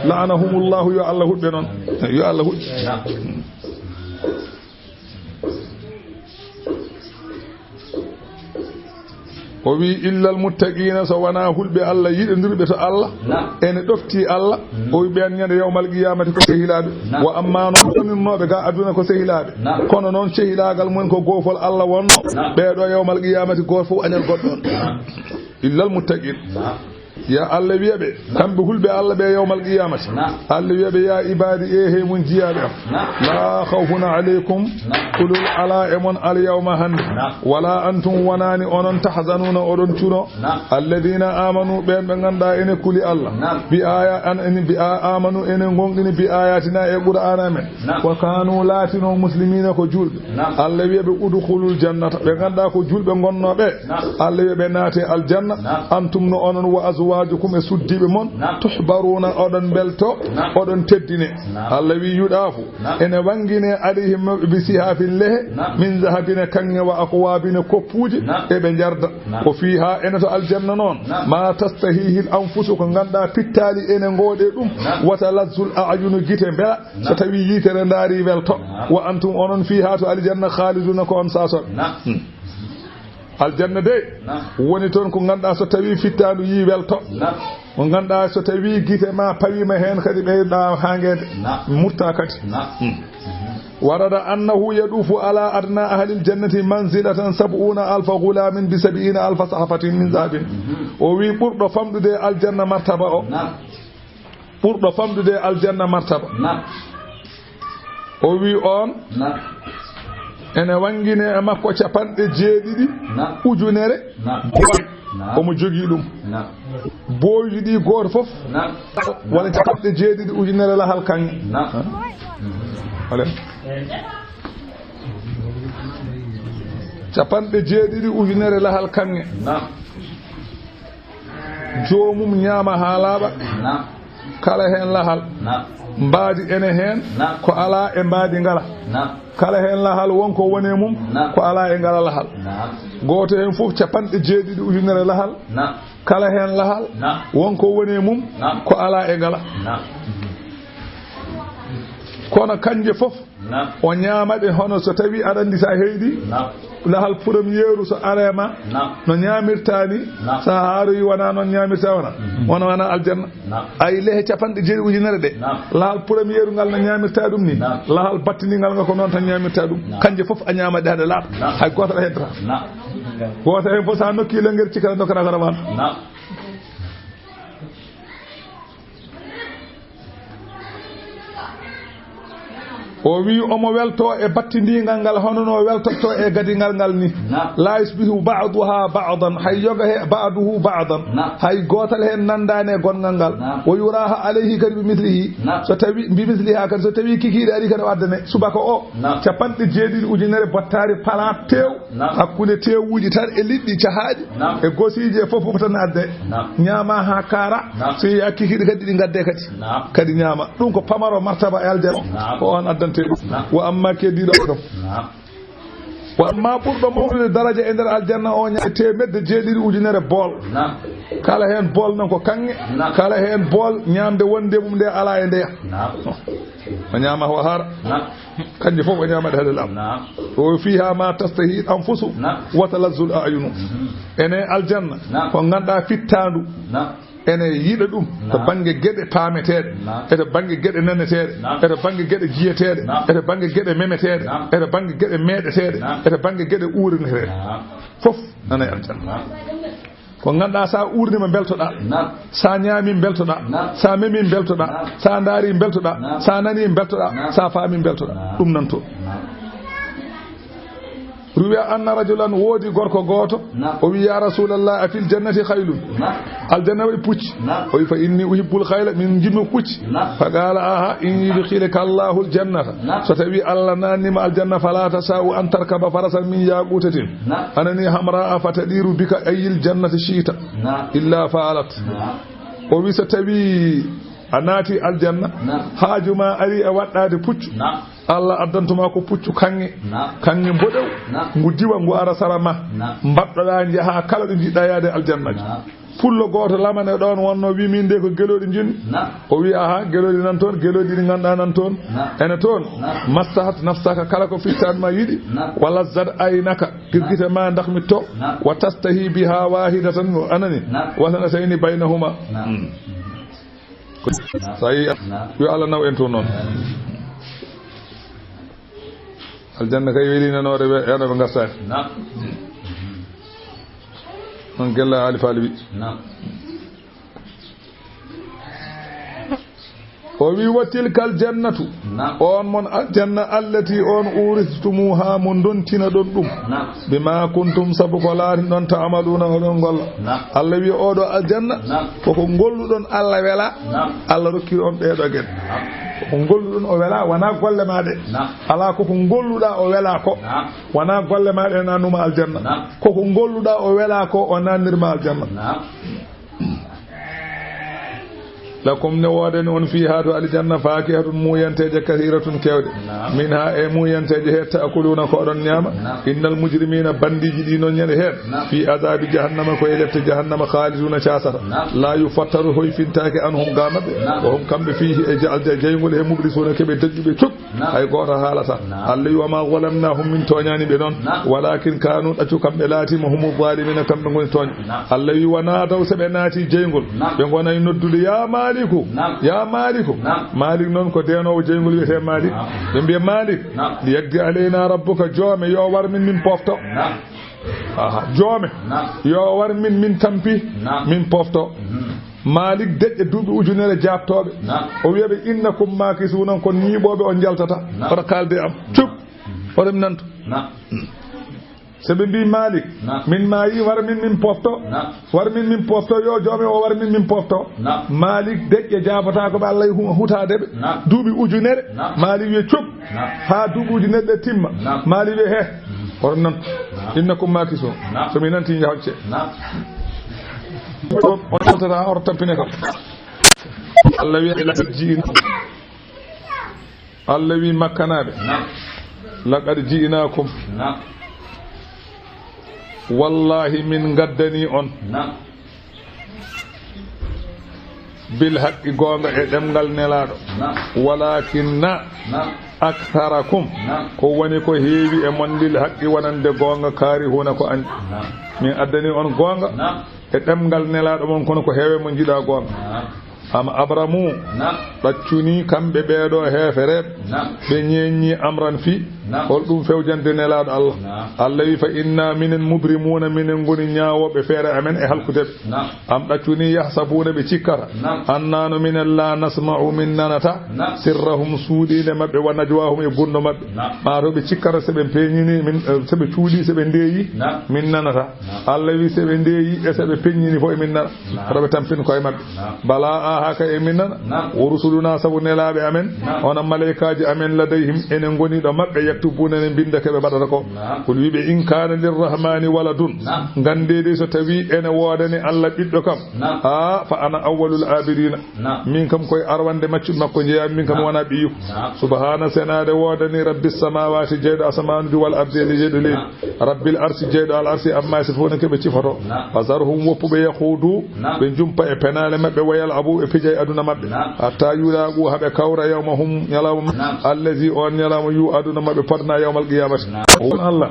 la'anahumullahu yo Allah huɗɓe noon yo Allah huɗ o wi illal muttaqina so wona hulɓe Allah yiɗodirɓe to Allah ene ɗofti Allah o wi ɓen ñande yawmal qiyamati ko sehilaɓe wa amma noon ɗoninnoɓe ga aduna ko sehilaɓe kono noon sehilagal mumen ko gofol Allah wonno ɓeɗo yawmal qiyamati goto fof añal goɗɗon illal muttaqin ya Allah wiyaɓe kamɓe hulɓe Allah ɓe yawmal qiyamati Allah wiyaɓe ya ibadi he mun jiyaɓe am la khawfun alaykum kulul ala emon al yawma hande wala antum wanani onon tahzanuna oɗon cuno alladina amanu ɓen ɓe ganda ene kuli Allah bi aya an ene bi amanu ene gonɗini bi ayatina e qur'ana men wa kanu latino muslimina ko julɓe Allah wiyaɓe udkhulul jannata ɓe ganda ko julɓe gonnoɓe Allah wiyaɓe naate aljanna antum no onon wa azwajukum e suddiɓe mon tuhbaruna oɗon belto oɗon teddine Allah wi yuɗafu ene wangine alayhim bi sihafin lehe min zahabine kange wa akwabine koppuji eɓe jarda ko fiha ene to aljanna noon ma tastahihi l anfusu ko ganda pittali ene ngoɗe ɗum wata lazzul ayunu guite beela so tawi yitere daari welto wa antum onon fiha to aljanna khaliduna ko on sason aljanna de woni toon ko ganduɗa so tawi fittadu yi welto ko ganduɗa so tawi guite ma pawima hen kadi ɓeyɗa hangede mutta kadi warada annahu yadufu ala adna ahlil jannati manzilatan 70,000 ghulamin bi 70,000 sahafatin min zahabin o wi ɓurɗo famɗude aljanna martaba o ɓurɗo famɗude aljanna martaba o wi on ene wangine e makko 70 ujunere omo jogii ɗum booyi ɗi goto fof wala 70 ujunere lahal kanŋe wala 70 ujunere lahal kanŋe joomum ñaama ha laaɓa kala hen lahal mbaadi ene hen ko ala e mbaadi ngala kala hen lahal wonko wone mum ko ala e ngala lahal goto hen fof 70 ujunere lahal kala hen lahal wonko wone mum ko ala e ngala kono kanje fof o ñaamaɗe hono so tawi aɗa andi sa heydi lahal premiére so arema no ñamirtani sa haaroyi wona noon ñamirta wona wona aljanna ay lehe 70 ujunere ɗe lahal premiére ngal no ñamirta ɗum ni lahal battinigal ngal ko noon tan ñamirta ɗum kanje fof a ñamaɗe hade laaɓa hay goto a heddata goto hen fof sa nokki lengel cikara dokkata ko rawan o wi omo welto e battindingal ngal hono no weltotto e gadingal ngal ni la yusbihu ba'daha ba'dan hay yoga he ba'duhu ba'dan hay gotal hen nandane gongal ngal o yuraha alayhi kadi bi mislihi so tawi bi misliha kadi so tawi kikiɗe ari kadi waddane subaka o 70 ujunere bottari pala tew hakkude tewuji tan e liɗɗi cahaaji e gosiji e fof tan adde ñaama ha kara so yi kikiɗe kadi ɗi gadde kadi ñaama ɗum ko pamaro martaba e aljanna ko on addante yonte wa amma keddiɗo kam wa amma ɓurɗo mawɗude daraja e nder aljanna o ñae temedde jeeɗiɗi ujunere bool kala heen bool noon ko kanŋe kala heen bool ñaamde wonde mum nde ala e ndeya o ñaama o haara kanƴe fof o ñaamaɗe haɗe lam o fiha ma tastahi anfusu wa talazzul ayunu ene aljanna ko ganduɗa fittandu ene yiɗa ɗum to banggue gueɗe paameteɗe eto banggue gueɗe naneteɗe eto banggue gueɗe jiyeteɗe eto banggue gueɗe memeteɗe eto banggue gueɗe meɗeteɗe eto banggue gueɗe urineteɗe foof nana e aljanna ko ganduɗa sa urnima beltoɗa sa ñaami beltoɗa sa memi beltoɗa sa daari beltoɗa sa nani beltoɗa sa faami beltoɗa ɗum nan toon ruwiya anna rajulan woodi gorko gooto o wi ya rasulallah a fil jannati haylun aljanna waɗi pucci o wi fa inni uhibbul hayla min jimmi pucci fa qala aha in yudkhilaka allahu aljannata so tawi allah nannima aljanna fala tasau an tarkaba farasan min yaqutatin anani hamra'a fatadiru bika ayil jannati shiita illa fa'alat o wi so tawi a naati aljanna haajuma ari e waɗɗade puccu Allah addantuma ko puccu kanŋe mboɗew ngu diwa ngu ara sara ma mbaɗɗoɗa jaha kala ɗo jiɗɗa yaade aljannaji pullo goto lamane ɗon wonno wi min de ko geloɗi jinni o wi aha geloɗi nan toon geloɗi ɗi ganduɗa nan toon ene toon mastahat nafsaka kala ko fittanma yiɗi walla zad aynaka girguite ma dakmitto wa tastahi biha wahidatan anani wasana sayni baynahuma so yi yo Allah naw en toon noon aljanna kay welinanore enoɓe gartani on gella ali faali wi o wi wa tilkal jannatu on mon aljanna allati on uristumuha mo dontina ɗon ɗum bima kuntum sabu ko laati ɗon ta'amaluna oɗon golla Allah wi oɗo aljanna koko golluɗon Allah wela Allah rokkiri on ɓeeɗo gueɗe ko golluɗon o wela wona golle ma ɗe ala koko golluɗa o wela ko wona golle ma ɗe nannuma aljanna koko golluɗa o wela ko o nannirma aljanna lakum ne woodani on fiha to aljanna fakihatun muyanteje kathiratun kewde minha e muyanteje he ta'kuluna ko ɗon ñaama innal mujrimina bandiji ɗi noon ñande heen fi azabi jahannama ko elefte jahannama khaliduna casata la yufattaru hoyfintake anhum ga maɓɓe o hum kamɓe fihi e jeygol he mublisuna keɓe dajjuɓe cuk hay goto haalata Allah wi wama zalamnahum min toñani ɓe noon walakin kanu ɗaccu kamɓe laatima humu zalimina kamɓe goni tooñ Allah wi wona taw seɓe naati jeygol ɓe gonay noddude ya maliku malik noon ko denowo jeygol wiyete malik ɓe mbiya malik yagdi aleyna rabbuka joome yo war min pofto joome yo war min tampi min pofto malik deƴƴe duuɓi ujunere jabtoɓe o wiyaɓe innakum makisunan ko ñiiɓoɓe on jaltata oto kalde am cup oɗem nanto seɓe mbi malik min maayi war min pofto war min pofto yo joome o war min pofto malik deƴƴe jabata koɓe Allah hutadeɓe duuɓi ujunere malik wiye cup ha duuɓi ujunere ɗe timma malik wiye he oto nan innakum makisun somi nanti jahocce o jaltata oto tampine kam Allah wiye Allah wi makkanaɓe laqad ji'nakum wallahi min gaddani on bil haqqi gonga e ɗemgal nelaɗo walakinna aktharakum ko woni ko heewi e mon lil haqqi wonande gonga kaari huna ko andi min addani on gonga e ɗemgal nelaɗo mon kono ko heewe mo jiɗa gonga am abramu ɗaccuni kamɓe ɓeeɗo heefereɓe ɓe ñeññi amran fi hol ɗum fewjande nelaɗo Allah Allah wi fa inna minen mubrimuna minen goni ñawoɓe feere amen e halkudeɓe am ɗaccuni yahsabuna ɓe cikkata annano minen la nasma'u min nanata sirrahum suuɗinde mabɓe wa najwahum e gunno mabɓe mato ɓe cikkata seɓe peñini min seɓe cuuɗi seɓe ndeeyi min nanata Allah wi seɓe ndeeyi e seɓe peññini fo e min nana roɓe tampin koye mabɓe bala haka e min nana o rusuluna sabu nelaɓe amen ona malaikaji amen ladayhim enen goni ɗo mabɓe yaktubuna ne binda ke be badata ko kul wibe in kana lirrahmani waladun gandede so tawi ene wodani Allah biddo kam fa ana awwalul abidina min kam koy arwande maccu makko jeya min kam wana biyu subhana sanade wodani rabbis samawati jeydo asmanu wal ardi jeydo le rabbil arsi jeydo al arsi amma sifuna ke be cifoto fasarhum woppube yahudu be jumpa e penale mabbe wayal abu e fijay aduna mabbe hatta yulagu habe kawra yawmahum yalawm allazi on yalama yu aduna mabbe padna yawmal qiyamati Allah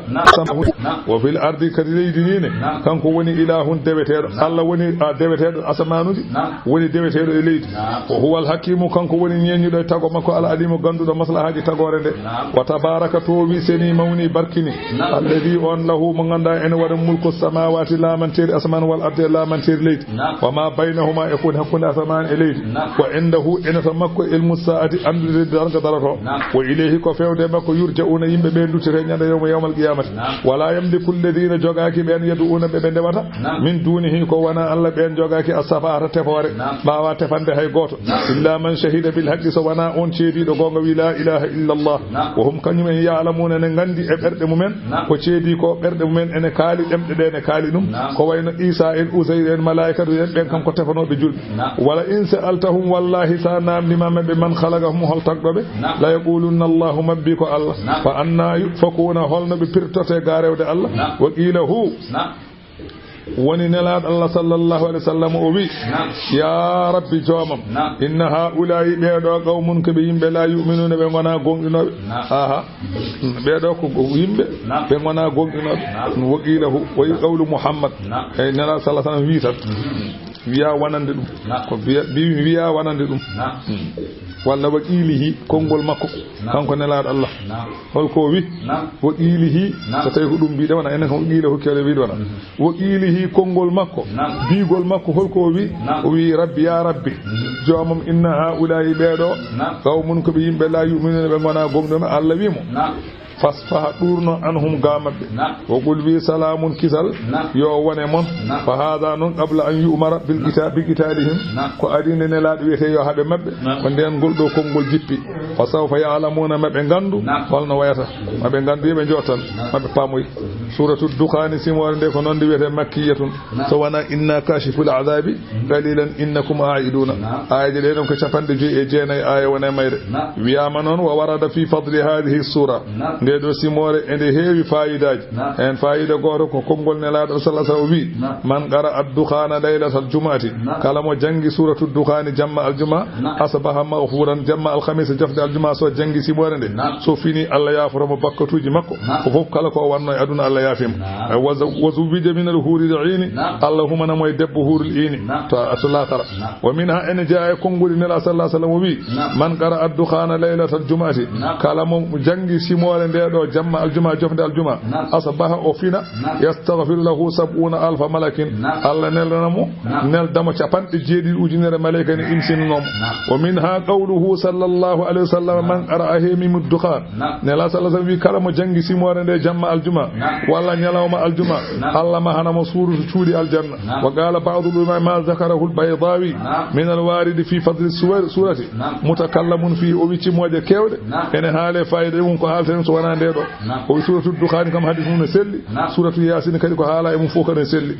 wa fil ardi kadidine kanko woni ilahun dewetedo Allah woni dewetedo asmanuji woni dewetedo e leydi wa huwal hakimu kanko woni nyenyudo tago makko al alimu gandudo maslahaji tagore de wa tabaraka to wi seni mawni barkini allazi on lahu mo ganda en wada mulku samawati la man tir asman wal ardi la man tir leydi wa ma bainahuma yakun hakun asman e leydi wa indahu inata makko ilmu saati andude darga darato wa ilayhi ko fewde makko yurjauna yimbe be lutire nyanda yawmal qiyamati wala yamliku alladhina jogaki ben yaduna be ndewata min dunihi ko wana Allah ben jogaki as-safara tefore bawa tefande hay goto illa man shahida bil haqqi so wana on ceedi do gonga wi la ilaha illa Allah wa hum kanyum ya'lamuna ne gandi e berde mumen ko ceedi ko berde mumen ene kaali demde de ne kaali dum ko wayno Isa en Uzayr en malaikatu en ben kanko tefanobe julbe wala in sa'altahum wallahi sanam limam be man khalaqahum hal taqdobe la yaquluna Allahumma bi ko Allah fa anna yufakuna holno be pirtote garewde Allah wa qilahu woni nelaad Allah sallallahu alaihi wasallam o wi ya rabbi jomam inna haula'i beedo qawmun ko be yimbe la yu'minuna be gona gonginobe beedo ko yimbe be gona gonginobe waqilahu wa qawlu muhammad ay nelaad sallallahu alaihi wasallam wiya wanande dum ko wiya wanande dum walla waqilihi kongol makko kanko nelaad Allah holko wi waqilihi so tawi ko dum bi de wana enen ko waqilihi kele wi wana waqilihi kongol makko bigol makko holko wi o wi rabbi ya rabbi jomam inna haula'i beedo qawmun ko be yimbe la yu'minuna be gona gongdo Allah wi mo fasfaha durno anhum gamabbe wa qul bi salamun kisal yo wone mon fa hada non qabla an yu'mara bil kitabihim ko adine ne laado wete yo habe mabbe ko den goldo kongol jippi fa sawfa ya'lamuna mabbe gandu holno wayata mabbe gandu be jotan mabbe pamoy suratul dukhan simore de ko non di wete makkiyatun so wana inna kashiful azabi qalilan innakum a'iduna ayde de don ko capande je e jeenay aya wona mayre wiyama non wa warada fi fadli hadhihi sura dedo simore ende heewi faayidaji en faayida goto ko kongol nelaado sallallahu alaihi wasallam man qara ad-dukhana laylatal jumu'ati kala mo jangi suratul dukhani jamma al-jumu'a asbaha maghfuran jamma al-khamis jafda al-jumu'a so jangi simore de so fini Allah yaforo mo bakkatuji makko ko fof kala ko wanno e aduna Allah yafim wazu bi min al-huril 'aini allahumma namoy debbo hurul 'aini to asulakara wa minha en jaa kongol nelaado sallallahu alaihi wasallam man qara ad-dukhana laylatal jumu'ati kala mo jangi simore do jamma aljuma jofde aljuma asbaha o fina yastaghfir lahu 70,000 malakin alla nelnamo nel damo capande jeedi ujunere malaika ni insinnom wa minha qawluhu sallallahu alaihi wasallam man qara'a mim ad-dukhan nela sallallahu alaihi kala mo jangi simore de jamma aljuma walla nyalawma aljuma alla ma hanamo suratu cuudi aljanna wa qala ba'd ulama ma zakarahu al-baydawi min al-warid fi fadl surati mutakallamun fi o wici moje kewde ene haale fayde dum ko haalten so wana ndedo ko suratul dukhan kam hadith mun selli suratul yasin kadi ko haala e mun fokane selli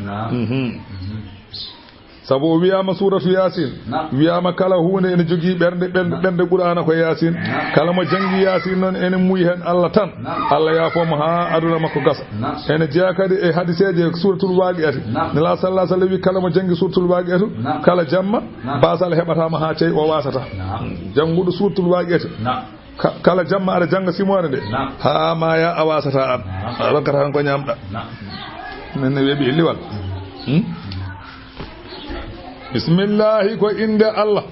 sabo wiyama suratul yasin wiyama kala hunde ene jogi bernde qur'ana ko yasin kala mo jangi yasin non ene muy hen Allah tan Allah ya fo mo ha aduna makko gasa ene jeakade e hadiseje suratul waqi'ati nala sallallahu alaihi wasallam kala mo jangi suratul waqi'atu kala jamma basal hebata ma ha cey o wasata jangudo suratul waqi'ati kala jamma ara janga simore de ha ma ya awasata an rakata han ko nyamda men ne webi liwal bismillah ko inde Allah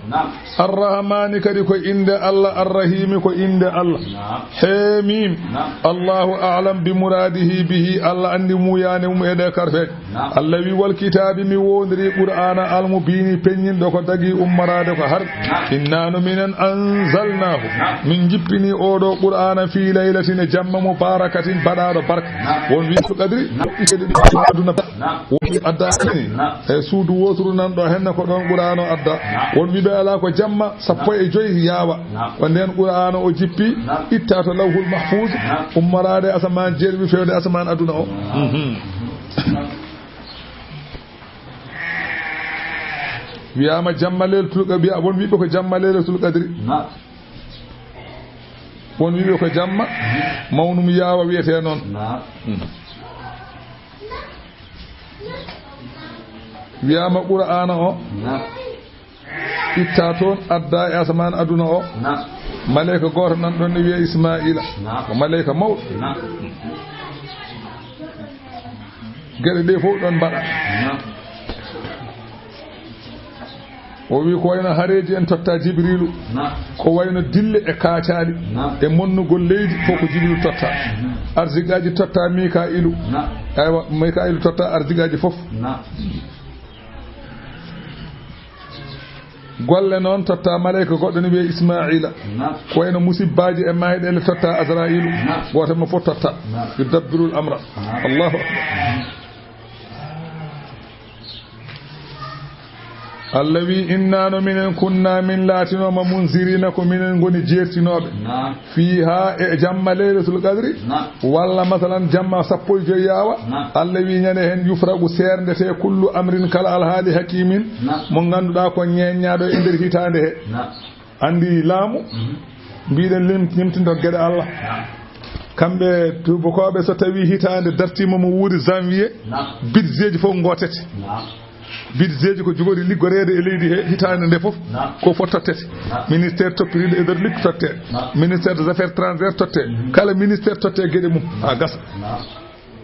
arrahman kadi ko inde Allah arrahim ko inde Allah hamim Allahu a'lam bi muradihi bihi Allah andi mu yani mu ede karfe Allah wi wal kitabi mi wondiri qur'ana al mubini penyin do ko dagi ummarade ko har innanu minan anzalnahu min jippini odo qur'ana fi laylatin jamma mubarakatin badado barka won wi qadri aduna woni adda e suudu wotru nan do henna ko don qur'ano adda won wi be ala ko jamma sappo e joyi yawa ko den qur'ano o jippi itta to lawhul mahfuz ummarade asaman jerbi fewde asaman aduna o wiyama jammalel tulqa biya won wiibe ko jammalel tulqadri won wiibe ko jamma mawnum yawa wiyete non wiyama qur'ana o itta toon adda e asaman aduna o malaika goto nan ɗon ne wiye ismaila ko malaika mawɗo geɗe ɗe fof ɗon mbaɗa o wi ko wayno hareji en totta jibrilu ko wayno dille e kaacaɗi e monnugol leydi fof ko jibrilu totta arsigaji totta mikailu aywa mikailu totta arsigaji fof golle noon totta malayka goɗɗo ne wiye ismaila ko wayno musibbaji e mayɗele totta azrailu goto mo fof totta yudabbirul amra allahu akbar Allah wi innano minen kunna min latinoma munzirina ko minen goni jertinoɓe fiha e jamma laylatul qadri walla masalan jamma sappo e joyyawa Allah wi ñande hen yufragu serdete kullu amrin kala alhaali hakimin mo ganduɗa ko ñeññaɗo e nder hitande he andi laamu mbiɗen limtinto gueɗe Allah kamɓe tubakoɓe so tawi hitande dartima mo wuuri janvier budget fof gotete budget ko jogori liggorede e leydi he hitande nde fof ko fo tottete ministère toppiriɗo e nder liggo totte ministère des affaires étrangères totte kala ministère totte gueɗe mum ha gasa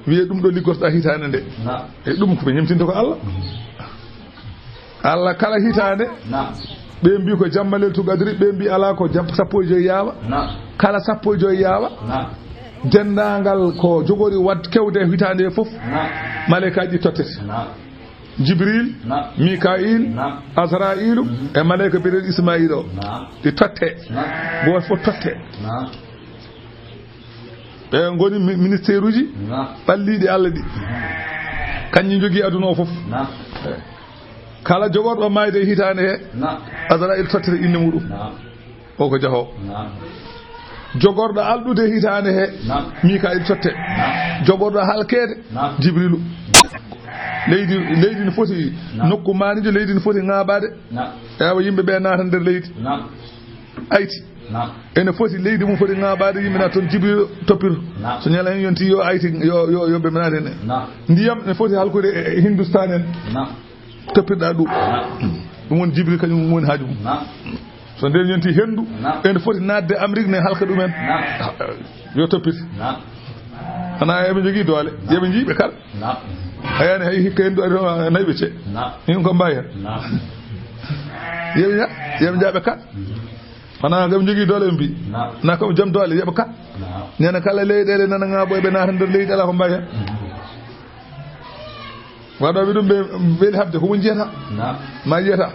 wiye ɗum ɗo liggortoɗa hitande nde e ɗum ko ɓe ñemtinta ko Allah Allah kala hitande ɓe mbi ko jammalel tu gadri ɓe mbi ala ko sappo e joyi yawa kala sappo e joyi yawa dendagal ko jogori wad kewde hitande he fof malaikaji tottete Jibril Mikail Azrailu e malaika biren Ismail o di totte bo fo totte be ngoni ministère uji balliɗi Allah ɗi kanƴi jogui aduna o fof kala jogorɗo mayde hitande he Azrail tottete inde muɗum o ko jaho jogorɗo alɗude hitande he Mikail totte jogorɗo halkede Jibrilu leydi ne foti nokku manijo leydi ne foti ŋaabade ewa yimɓe ɓe naata nder leydi ayti ene foti leydi mum foti ŋaabade yimɓe naata toon Jibril toppito so ñala hen yonti yo ayti yo ɓe naata hen ndiyam ne foti halkude e Hindustan en toppirɗa ɗum ɗum woni Jibril kañum woni haaju mum so nden yonti hendu ene foti nadde Amérique ne halka ɗumen yo toppiti hana eɓe jogui doole yeɓe jiiɓe kala ayani hay hikka hendu ari nayɓe ce min ko mbawi hen yeɓe jaaɓe kat hana gam jogui doole ɓe mbi na kam joom doole yeɓa kat nena kala leyɗele nana ŋaabo eɓe naata nder leydi ala ko mbawi hen waɗoɓe ɗum ɓe weeli habde komo jiyata ma yiyata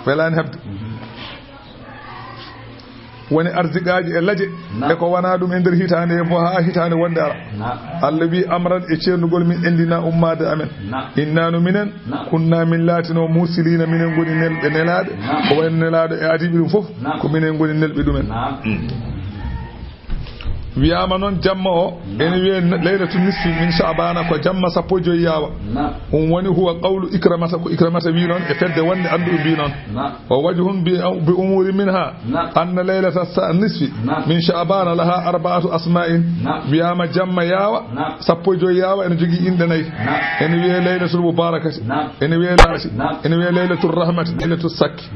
welani habde woni arzigaji e laje e ko wana ɗum e nder hitande e fo ha hitande wonde ara Allah wi amran e ceernugol min endina ummade amen innanu minen kunna min latino musilina minen goni nelɓe nelaɗe ko wayno nelaɗo e adiɓe ɗum foof ko minen goni nelɓe ɗumen wiyama noon jamma o ene wiye laylatu nisfi min Sha'bana ko jamma sappo e joyi yawa woni huwa qawlu Ikramata ko Ikramata wi noon e fedde wonde anduɓe mbi noon o wajhun bi umuri minha anna laylata nisfi min Sha'bana laha arba'atu asma'in wiyama jamma yawa sappo e joyi yawa ene jogui inde nayyi ene wiye laylatul mubarakati ene wiye laati ene wiye laylatul rahmati laylatul sakki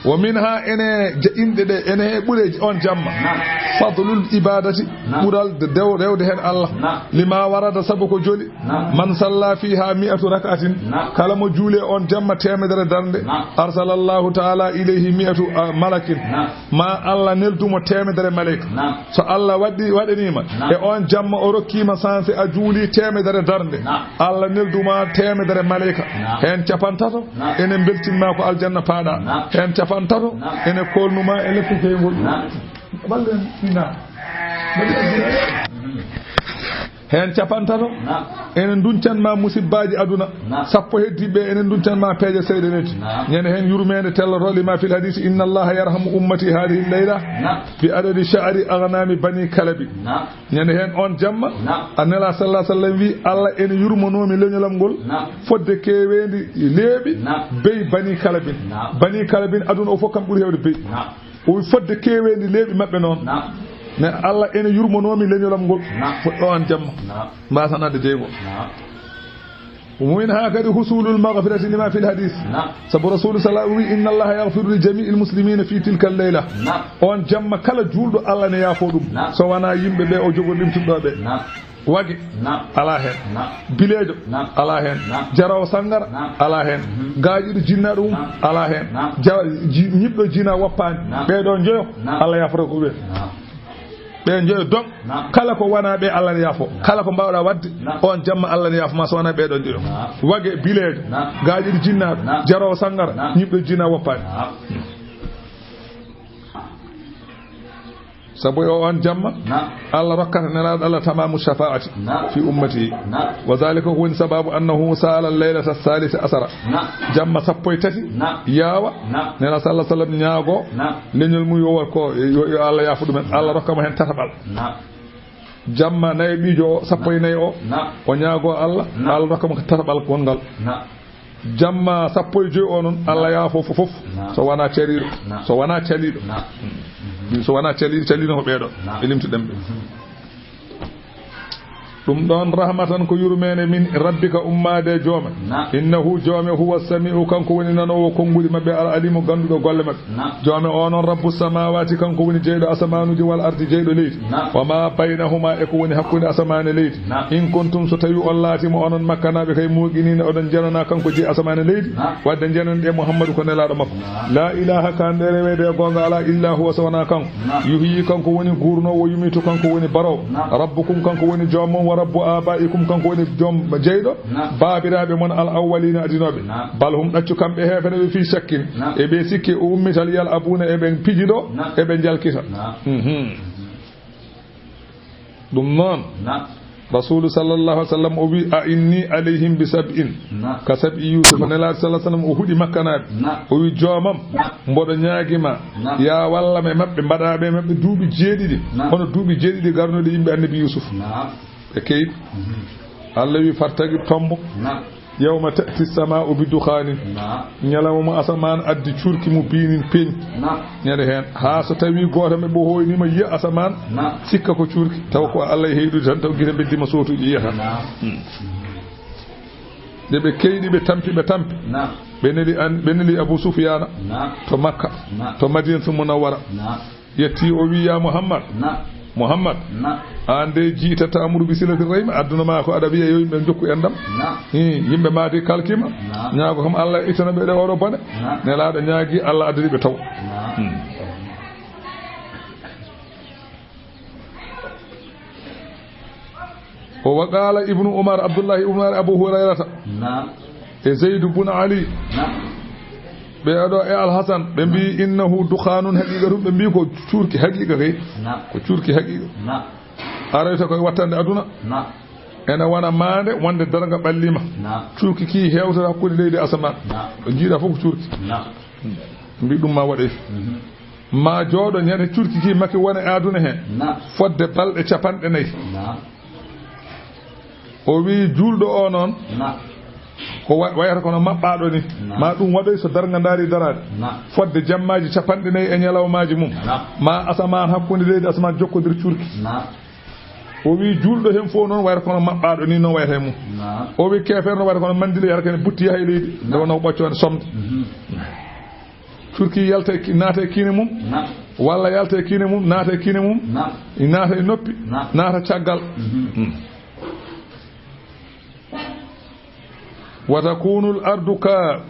wa minha ene inde de ene bureji on jamma fadlul ibadati bural de rewde hen Allah lima warada sabu ko joli man salla fiha 100 rak'atin kala mo juule on jamma temedere darde arsalallahu ta'ala ilayhi 100 malakin ma Allah neldumo temedere malaika so Allah wadanima e on jamma o rokkima sanse a juuli temedere darde Allah nelduma temedere malaika hen capantato ene beltinma ko aljanna paada hen capantato ene kolnuma e lekkugol ballen fina hen capantato enen duncanma musibbaji aduna sappo heddibe enen duncanma peeje seyde neti ñene hen yurmede telloto lima fil hadith inna allaha yarhamu ummati hadhihi layla bi adadi sha'ri aghnami bani kalabi ñene hen on jamma annala sallallahu alaihi wasallam wi Allah en yurmonomi leñolam ngol fodde kewendi leebi bey bani kalabin aduna o fokam buri hewde bey o fodde kewendi leebi mabbe non ne Allah ene yurmonomi leñolam ngol foddo on jamma mbasanade jeego ومن هكذا حصول المغفرة لما في الحديث سب رسول صلى الله عليه وسلم إن الله يغفر لجميع المسلمين في تلك الليلة on jamma kala juldo Allah ne yafodum so wana yimbe be o jogo limtudobe wagi ala hen bilejo ala hen jaraw sangara ala hen gaajido jinna dum ala hen nyibdo jina woppani be do joyo Allah yafra ko be be joyo don kala ko wana be Allah ne yafo kala ko bawda wadde on jamma Allah ne yafo ma so wana be do joyo wage bilejo gaajido jinna jaraw sangara nyibdo jina woppani sabu on jamma Allah rokkata nelaɗo Allah tamamu shafa'ati fi ummati wa dhalika huwa sababu annahu sala al-laylata as-salisa asara jamma sappo e tati yawa nela sallallahu alaihi wasallam nyaago leñol mu yo ko Allah yafudu men Allah rokkama hen tatabal jamma nay bijo sappo e nay o nyaago Allah rokkama ko tatabal gongal jamma sappo e joyi onon Allah yafo fof so wana cerido so wana celido so wana calino ko beedo elimtu dembe dum don rahmatan ko yurmene min rabbika ummade jooma innahu joome huwa samiu kanko woni nanowo kongudi mabbe al alimu gandudo golle mabbe joome onon rabbus samawati kanko woni jeydo asmanuji wal ardi jeydo leydi wa ma bainahuma e ko woni hakkunde asmane leydi in kuntum so tawi on laati mo onon makkanabe kay muqinina odon janana kanko je asmane leydi wadde janan de muhammadu ko nelaado makko la ilaha kan de rewede gonga ala illa huwa sawana kanko yuhyi kanko woni gurnowo yumitu kanko woni baraw rabbukum kanko woni joomon rabbu abaikum kanko woni jom jeydo babirabe mon al awwalina adinobe bal hum daccu kambe hefene fi shakkin e be sikki ummital yal abuna e ben pijido e ben jalkita dum non rasul sallallahu alaihi wasallam o wi a inni alayhim bi sab'in ka sab'i yusuf sallallahu alaihi wasallam o hudi makkanabe o wi joomam mbodo nyaagima ya walla me mabbe mbadabe mabbe duubi jeedidi hono duubi jeedidi garnode yimbe annabi yusuf كيف الله يفرتق tombo yawma ta'ti as-samaa'u bi dukhanin nyalaw ma asaman addi curki mu binin peñ nyade hen ha so tawi goto me bo hoyni ma yi asaman sikka ko curki taw ko Allah heydu tan taw gite beddi ma sotu yiyata de be keydi be tampi beneli Abu Sufyan to Makka to Madinatul Munawwara yetti o wi ya Muhammad ande jiitata amuru bisilati rayma aduna ma ko adabiya yo yimbe jokku endam yimbe maati kalkima nyaago kam Allah itana be de woro bane ne laada nyaagi Allah adiri be taw o waqala ibnu umar abdullah ibn umar abu hurairah e zaid ibn ali be ado e al hasan be bi innahu dukhanun haqiqatu be bi ko curki haqiqa kay ko curki haqiqa arayta koy wattande aduna ena wana maande wonde daranga ballima curki ki hewta hakkude leydi asaman do jiida fof curki mbi dum ma wade ma joodo nyane curki ki makki wona e aduna hen fodde balde capande nay o wi juldo o non ko wayata kono mabbado ni ma dum wadoy so darga ndari darade fodde jammaji capande nay e nyalawmaji mum ma asaman hakkunde leydi asaman jokkodir curki o wi juldo hen fo non wayata kono mabbado ni non wayata mum o wi kefer no wayata kono mandile yarkane butti hay leydi nde wono bocco somde curki yalta naata kine mum walla yalta kine mum naata kine mum naata noppi naata caggal وتكون الأرض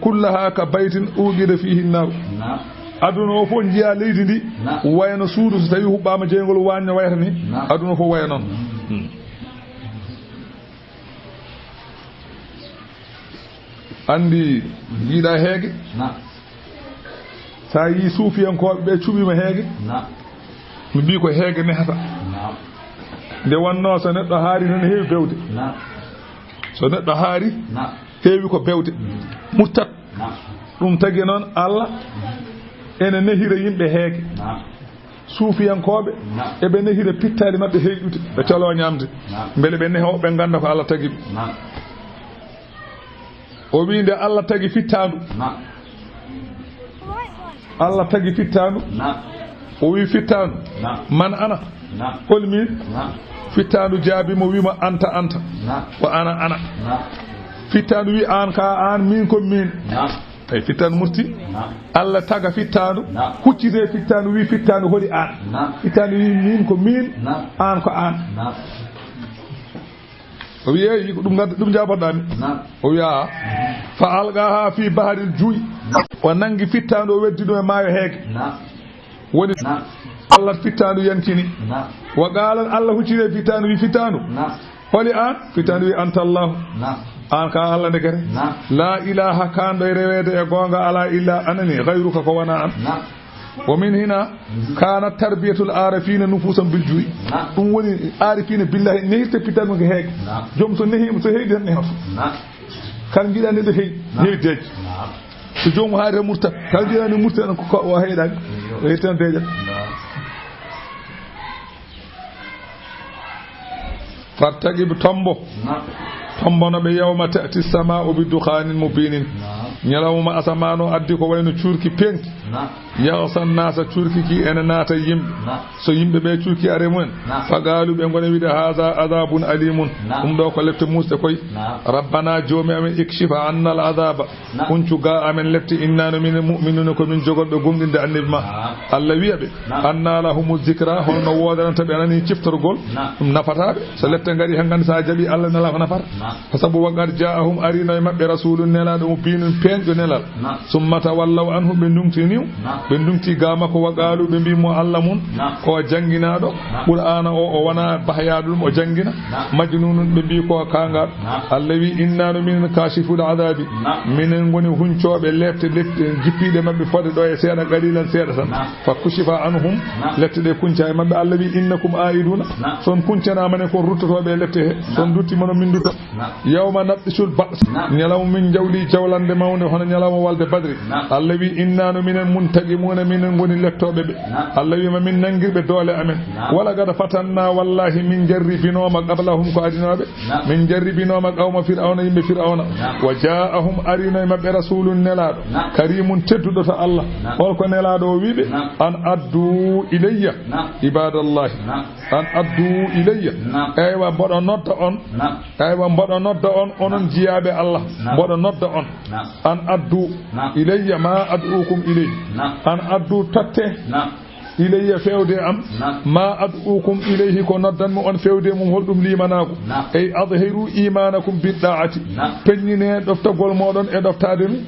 كلها كبيت أوجد فيه النار aduna o fo jiya leydi ndi wayno suudu so tawi hubbama jeygol wanya wayata ni aduna fo waya non andi jiiɗa heege sa yi suufiyankoɓe ɓe cuɓima heege mi mbi ko heege nehata nde wonno so neɗɗo haari noon heewi bewde so neɗɗo haari heewi ko bewde murtat ɗum tagi noon Allah ene nehira yimɓe heege suufiyankoɓe eɓe nehira pittali mabɓe heeƴude ɓe calo ñamde beele ɓe neho ɓe ganda ko Allah tagi ɓe o wi nde Allah tagi fittandu Allah tagi fittandu o wi fittandu man ana holmin fittandu jaabimo wima anta anta ko ana fittandu wi an ka an min ko min ay fittandu murti Allah taga fittandu huccite fittandu wi fittandu holi an fittandu wi min ko min an ko an o wi eyi ko ɗum jaboɗami o wiya fa algaha fi baharil juuy o nangi fittandu o weddi ɗum e maayo heege woni Allah fittandu yankini wa qala Allah huccite fittandu wi fittandu holi an fittandu wi anta Allah an ka Allah ne kare la ilaha kando e rewede e gonga ala illa anani ghayruka ko wana an wa min hina kana tarbiyatul arifina nufusan bil ju'i dum woni arifina billahi ne hirte pitan ko heeg jom so nehi so heedi ne hof kan gida ne de heedi so jom haare murta kan gida ne murta ko o heeda heetan deja fattaqib tombo tombono be yawma ta'ti as-samaa'u bi dukhanin mubinin nyalawma asamano addi ko wayno curki penki yawsan nasa curki ki ena nata yimbe so yimbe be curki are mun fagalu be ngone wide haza azabun alimun do ko lefte muste koy rabbana jomi amen ikshifa anna al-azaba kuncu ga amen lefte innana min mu'minuna ko min jogorbe gumdinde annabi ma Allah wiyabe anna lahum zikra holno wodananta be nani ciftorgol dum nafatabe so lefte ngari hangan sa jabi Allah nala ko nafar fasabu waqad ja'ahum arina mabbe rasulun nela dum binun penjo nelal summa tawallaw anhu be ndumtiniw be ndumti gama ko waqalu be mbimo Allah mun ko janginaado qur'ana o wana bahyadum o jangina majnunun be mbi ko kanga allawi innanu min kashiful adabi minen ngoni huncobe lefte jippide mabbe fode do e seeda galilan seeda tan fa kushifa anhum lefte de kunca e mabbe allawi innakum aiduna son kuncana mane ko ruttotobe lefte he son dutti mono min dutto yawma nabdishul ba's nyalaw min jawli jawlande mawne hono nyalaw walde badri allawi innanu minen muntaqimuna minen ngoni lettobe be allawi ma min nangirbe dole amen wala gada fatanna wallahi min jarribinoma qablahum ko adinobe min jarribinoma qawma fir'auna yimbe fir'auna wa ja'ahum arina mabbe rasulun nelado karimun teddudo ta Allah holko nelado wiibe an addu ilayya ibadallah an addu ilayya aywa bodo nodda on aywa bodo nodda on onon jiyabe Allah bodo nodda on an addu ilayya ma ad'ukum ilayhi an addu tatte ilayya fewde am ma ad'ukum ilayhi ko noddan mo on fewde mum holdum limanako ay adhiru imanakum bidda'ati peññine doftagol modon e doftade mi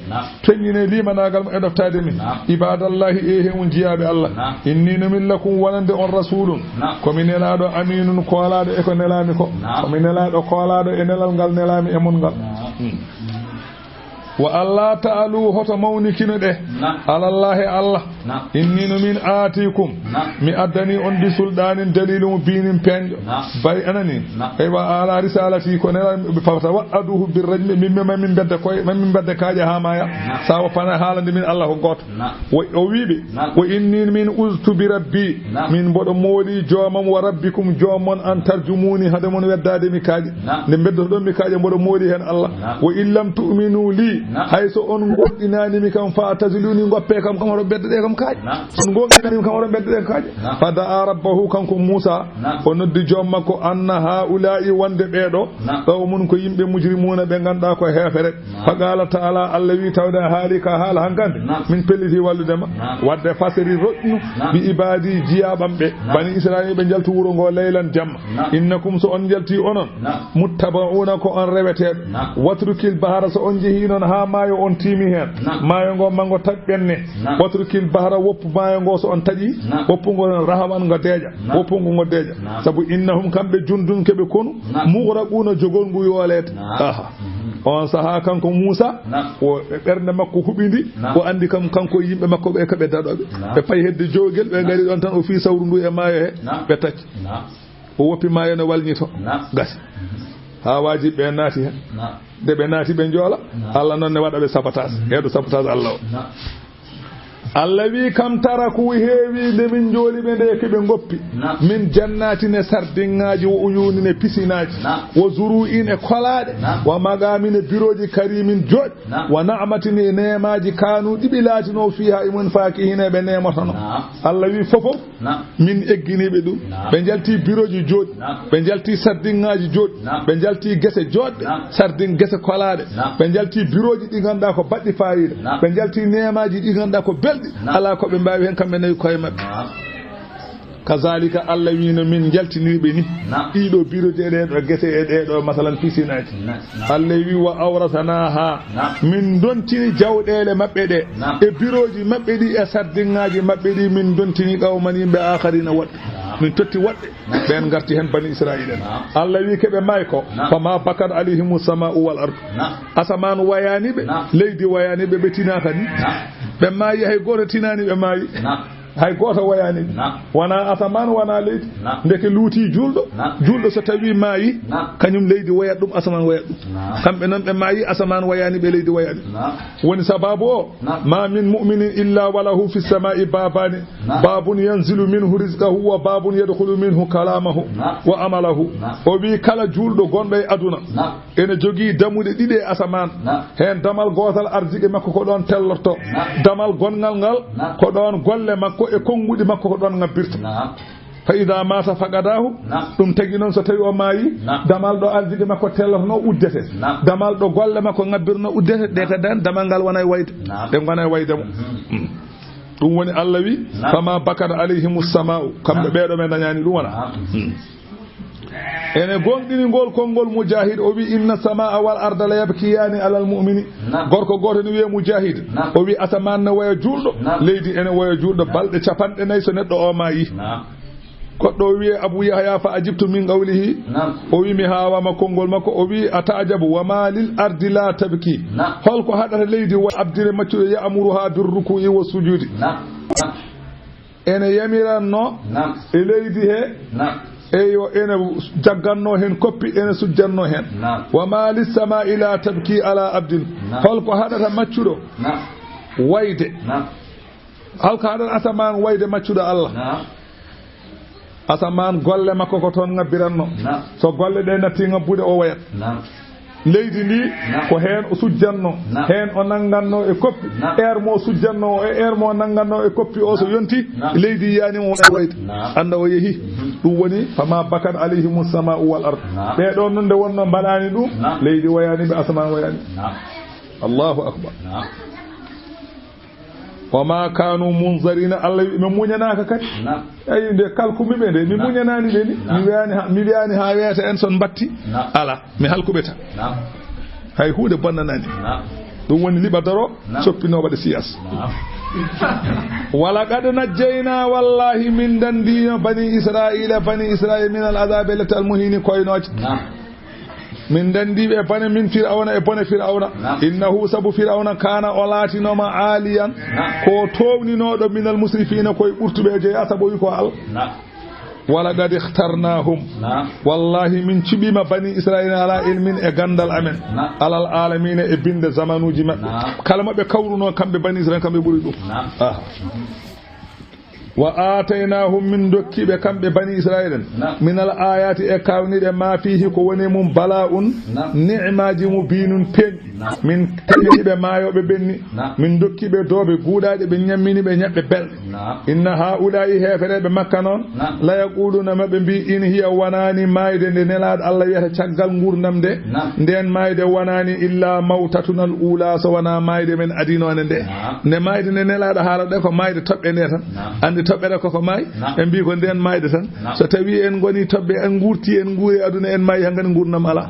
peññine limanagal mo e doftade mi ibadallahi e hen jiyabe Allah inni namillakum walande on rasulun ko minelado aminun ko alado e ko nelami ko minelado ko alado e nelal ngal nelami e mun ngal wa alla ta'alu hoto mawnikino de alallahi Allah inni min atikum mi addani on bi suldanin dalilum binin penjo bay anani aywa ala risalati ko ne be fawta wa'aduhu birrajmi mimma min bedda koy min bedda kaaje ha maya sawa pana halande min Allah ko goto o wiibe wa inni min uztu bi rabbi min bodo modi jomam wa rabbikum jomon an tarjumuni hadamon weddade mi kaaje ne beddo don mi kaaje bodo modi hen Allah wa illam tu'minu li hayso on goɗɗinani mi kam fa taziluni goppe kam kam oɗo bedde kam kaaje on goɗɗinani kam oɗo bedde kaaje fada rabbahu kanko Musa o noddi joom makko anna haula'i wonde ɓeeɗo qawmun ko yimɓe mujrimuna ɓe ganduɗa ko hefere fa qala ta'ala Allah wi tawde haali ka haala hankande min pelliti walludema wadde fasiri roƴƴu bi ibadi jiyaɓamɓe bani israil ɓe jaltu wuro ngo leylan jamma innakum so on jalti onon muttaba'una ko on reweteɗo watrukil bahara so on jeehi noon ha maayo on tiimi hen maayo ngo mango taɓɓenne watrukil bahara woppu maayo ngo so on taƴi woppu ngo rahaman ngo deeƴa woppu ngo deeƴa saabu innahum kamɓe jundun keɓe konu mugraquna jogol ngu yoolete aha on saha kanko Musa o ɓernde makko huɓidi o andi kam kanko yimɓe makko ɓe kaɓe daɗoɓe ɓe payi hedde jogel ɓe gari ɗon tan o fi sawru ndu e maayo he ɓe tacci o woppi maayo ne walñito gasi ha waji ɓe naati hen nde ɓe naati ɓe joola Allah noon ne waɗa ɓe sabotage heeɗo sabotage Allah o Allah wi kam taraku heewi nde min jooli ɓe nde keɓe goppi min jannatine sardinŋaji wo uyunine pisinaji wo zuru'in e kolaɗe wa magamine biroji karimin joɗi wa na'matini nemaji kanu ɗiɓi laatino fiha imun fakihine ɓe nemotono Allah wi fofof min egginiɓe ɗum ɓe jalti biroji joɗi ɓe jalti sardinŋaji joɗi ɓe jalti gese joɗɗe sardin gese kolaɗe ɓe jalti biroji ɗi ganduɗa ko baɗɗi fayida ɓe jalti nemaji ɗi ganduɗa ko belɗi ala ko ɓe mbawi hen kamɓe nayi koye mabɓe kazalika Allah wino min jaltiniɓe ni ɗiɗo biroje e ɗeɗo guese e ɗeɗo masalan pisinaji Allah wi wa awratanaha min dontini jawɗele mabɓe ɗe e biroji mabɓe ɗi e sardinŋaji mabɓe ɗi min dontini qawman yimɓe akharina woɗɓe min totti woɗɓe ɓen garti hen bani israil en Allah wi keɓe may ko fama bakat alayhimu sama'u wal ardu asaman wayaniɓe leydi wayaniɓe ɓe tinaka ni ɓe maayi hay goto tinani ɓe maayi hay goto wayani wona asaman wona leydi ndeke luuti julɗo so tawi maayi kañum leydi wayat ɗum asaman wayat ɗum kamɓe noon ɓe maayi asaman wayani ɓe leydi wayani woni sababu o ma min mu'minin illa walahu fi samai babani babun yanzilu minhu rizqahu wa babun yadkhulu minhu kalamahu wa amalahu o wi kala julɗo gonɗo e aduna ene jogii damuɗe ɗiɗi e asaman hen damal gotal arjigue makko ko ɗon tellorto damal gongal ngal ko ɗon golle makko e konguɗi makko ko ɗon ngabbirta fa ida mata faqadahu ɗum tagi noon so tawi o maayi damal ɗo arjigue makko tellorno uddete damal ɗo golle makko ngabbirno uddete ɗe kadan damal ngal wona e wayde ɗe gona e waydemo ɗum woni Allah wi fama bakata alayhimu sama'u kamɓe ɓeeɗo men dañani ɗum wona ene gonɗini ngol konngol mujahid o wi inna samaa wal arda la yabkiyani alal mu'mini gorko goto ne wiye mujahid o wi asaman ne waya julɗo leydi ene waya julɗo balɗe capanɗe nayyi so neɗɗo o maayi goɗɗo o wiye Abu Yahya fa ajibtu min qawlihi o wi mi hawama konngol makko o wi ata'jabu wa ma lil ardi la tabki holko haɗata leydi wa abdire maccuɗo ya'muruha bir ruku'i wa sujudi ene yamiranno e leydi he eyo ene jagganno hen koppi ene sujjanno hen wa ma lis sama'i la tabki ala abdin holko haɗata maccuɗo wayde holko haɗata asaman wayde maccuɗo Allah asaman golle makko ko toon ngabbiranno so golle ɗe natti ngabbude o wayat leydi ndi ko hen o sujjanno hen o nanganno e koppi air mo sujjanno e air mo nanganno e koppi o so yonti leydi yani mo wayde anda o yeehi ɗum woni fama bakat alayhimu sama'u wal ard ɓeɗo noon nde wonno mbaɗani ɗum leydi wayani ɓe asaman wayani Allahu akbar wama kanu munzarina Allah mi muñanaka kadi ay nde kalkumiɓe nde mi muñanani ɓe ni mi wiyani ha wiyata en son batti ala mi halkuɓeta hay huude bonnanani ɗum woni liɓadoro soppinoɓe siyas wala qad najjayna wallahi min dandino bani israila min al azabe lati al muhini koynoje min dandiɓe bane min fir'auna e bone fir'auna innahu sabu fir'auna kana o laatinoma aliyan ko towninoɗo minal musrifina koye ɓurtuɓe jeeya sabu wi ko Allah wala qad ikhtarnahum wallahi min ciɓima bani israila ala ilmin e gandal amen alal alamina e binde zamanuji maɓɓe kala maɓe kawruno kamɓe bani israila kamɓe ɓuuri ɗum wa ataynahum min dokkiɓe kamɓe bani israil min al ayati e kawniɗe ma fihi ko woni mum bala'un ni'maji mubinun peñɗi min taƴiɓe maayoɓe ɓenni min dokkiɓe dooɓe guuɗaɗe ɓe ñamminiɓe ñaɓɓe belɗe inna haulayi heefereɓe makka noon la yaquluna maɓe mbi in hiya wonani mayde nde nelaɗo Allah wiyata caggal gurdam nde nden mayde wonani illa mawtatunal ula so wona mayde men adinone nde mayde nde nelaɗo haalaɗe ko mayde toɓɓe nde tan andi toɓɓere koko mayi ɓe mbi ko nden mayde tan so tawi en goni toɓɓe en gurti en guuri aduna en mayi hankkadi gurdam ala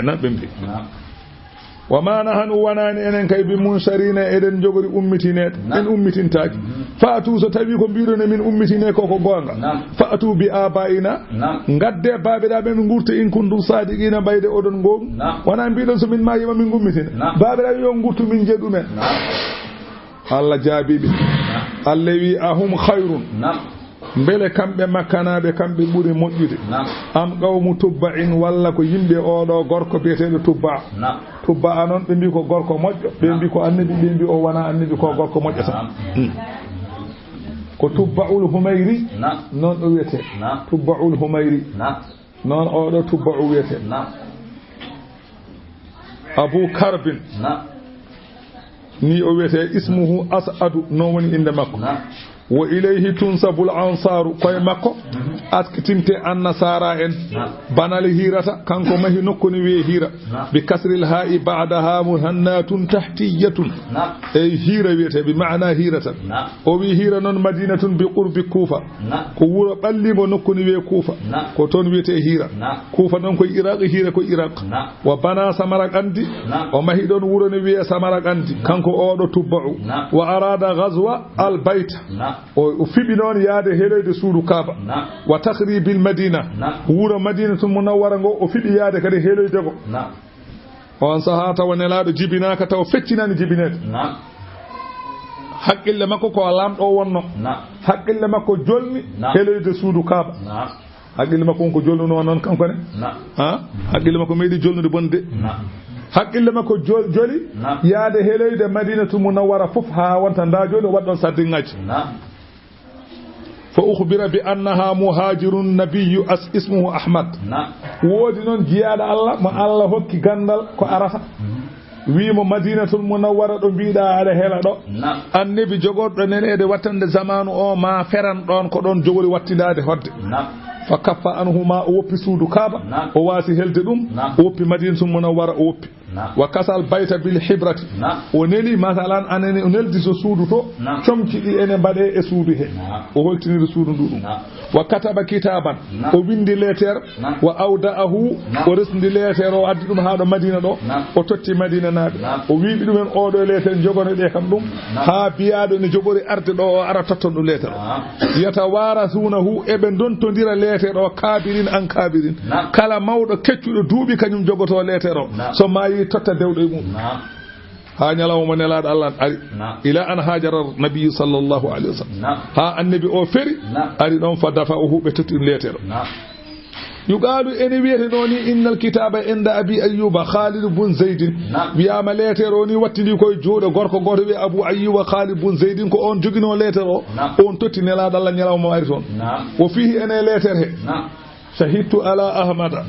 nan ɓe mbi wa ma nahanu wonani enen kay bi munsharina eɗen jogori ummitineɗe en ummitintaki faatu so tawi ko mbiɗon emin ummitine koko gonga faatu bi abaina gadde babiraɓe min gurta in kuntum sadiqina bayde oɗon gongu wona mbiɗon somin mayima min ummitine babiraɓe yo gurtu min jeɗumen Allah jaabiɓe Allah wi ahum khayrun mbele kamɓe makkanaɓe kamɓe ɓuuri moƴƴude am qawmu tubba in walla ko yimɓe oɗo gorko biyeteɗo tubba a noon ɓe mbi ko gorko moƴƴo ɓe mbi ko annabi ɓe mbi o wona annabi ko gorko moƴƴo tan ko tubbaul humayri noon ɗo wiyete tubbaul humayri noon oɗo tubbau wiyete abou karbin ni o wiyete ismuhu as'adu noon woni inde makko wa ilayhi tunsabul ansaru koye makko askitimte annasara en banal hirata kanko mahi nokkuni wiye hira bi kasril ha'i ba'daha muhannatun tahtiyatun ay hira wiyete bi ma'na hiratan o wi hira non madinatun bi qurbi kufa ko wuro ballimo nokkuni wiye kufa ko ton wiyete hira kufa non koye iraq hira ko iraq wa bana samaraqandi o mahi don wuro ne wiye samaraqandi kanko odo tubba'u wa arada ghazwa al bayt o fiɓi noon yaade heloyde suudu kaaba wa tahribil madina wuro madinatul munawwara ngo o fiɓi yaade kadi heloyde go on saha tawa nelaɗo jibinaka taw feccinani jibinede haqqille makko ko lamɗo wonno haqqille makko jolni heloyde suudu kaaba haqqille makko ko jolnuno noon kankone haqqille makko meeɗi jolnude bonde haqqille makko joli yaade heloyde madinatul munawwara fof ha wonta nda joni o waɗɗon sardingaji fa ukhbira bi annaha muhajirun nabiyyu ismuhu ahmad woodi noon jiyaɗo Allah mo Allah hokki gandal ko arata wiimo madinatul munawwara ɗo mbiɗa aɗa hela ɗo annabi jogorɗo nenede wattande zamanu o ma feran ɗon ko ɗon jogori wattidade hodde fa kaffa anhuma o woppi suudu kaaba o waasi helde ɗum o woppi madinatul munawwara o woppi wa kasal bayta bil hibrati o neli masalan anene o neldi so suudu to comci ɗi ene mbaɗe e suudu he o holtiniri suudu ndu ɗum wa kataba kitaban o windi lettere wa awda'ahu o resdi lettere o addi ɗum ha ɗo madina ɗo o totti madina naaɓe o wiɓi ɗumen oɗo lettere jogone ɗe kam ɗum ha biyaɗo ne jogori arde ɗo o ara totton ɗum lettere yata warasunahu eɓe dontodira lettere o kabirin an kabirin kala mawɗo keccuɗo duuɓi kañum jogoto lettere o so mayi totta dewɗo e mum ha ñalawma nelaɗo Allah ari ila an hajara nabi sallallahu alaihi wasallam ha annabi o feri ari ɗon fa dafa o huɓe totti lettere yuqalu ene wiyete noni innal kitaba inda abi ayyuba khalid bun zaid wiyama lettere o ni wattidi koye juuɗe gorko goto wiye abou ayyuba khalid bun zaid ko on jogino lettere o on totti nelaɗo Allah ñalawma ari toon wo fihi ene lettere he shahidtu ala ahmada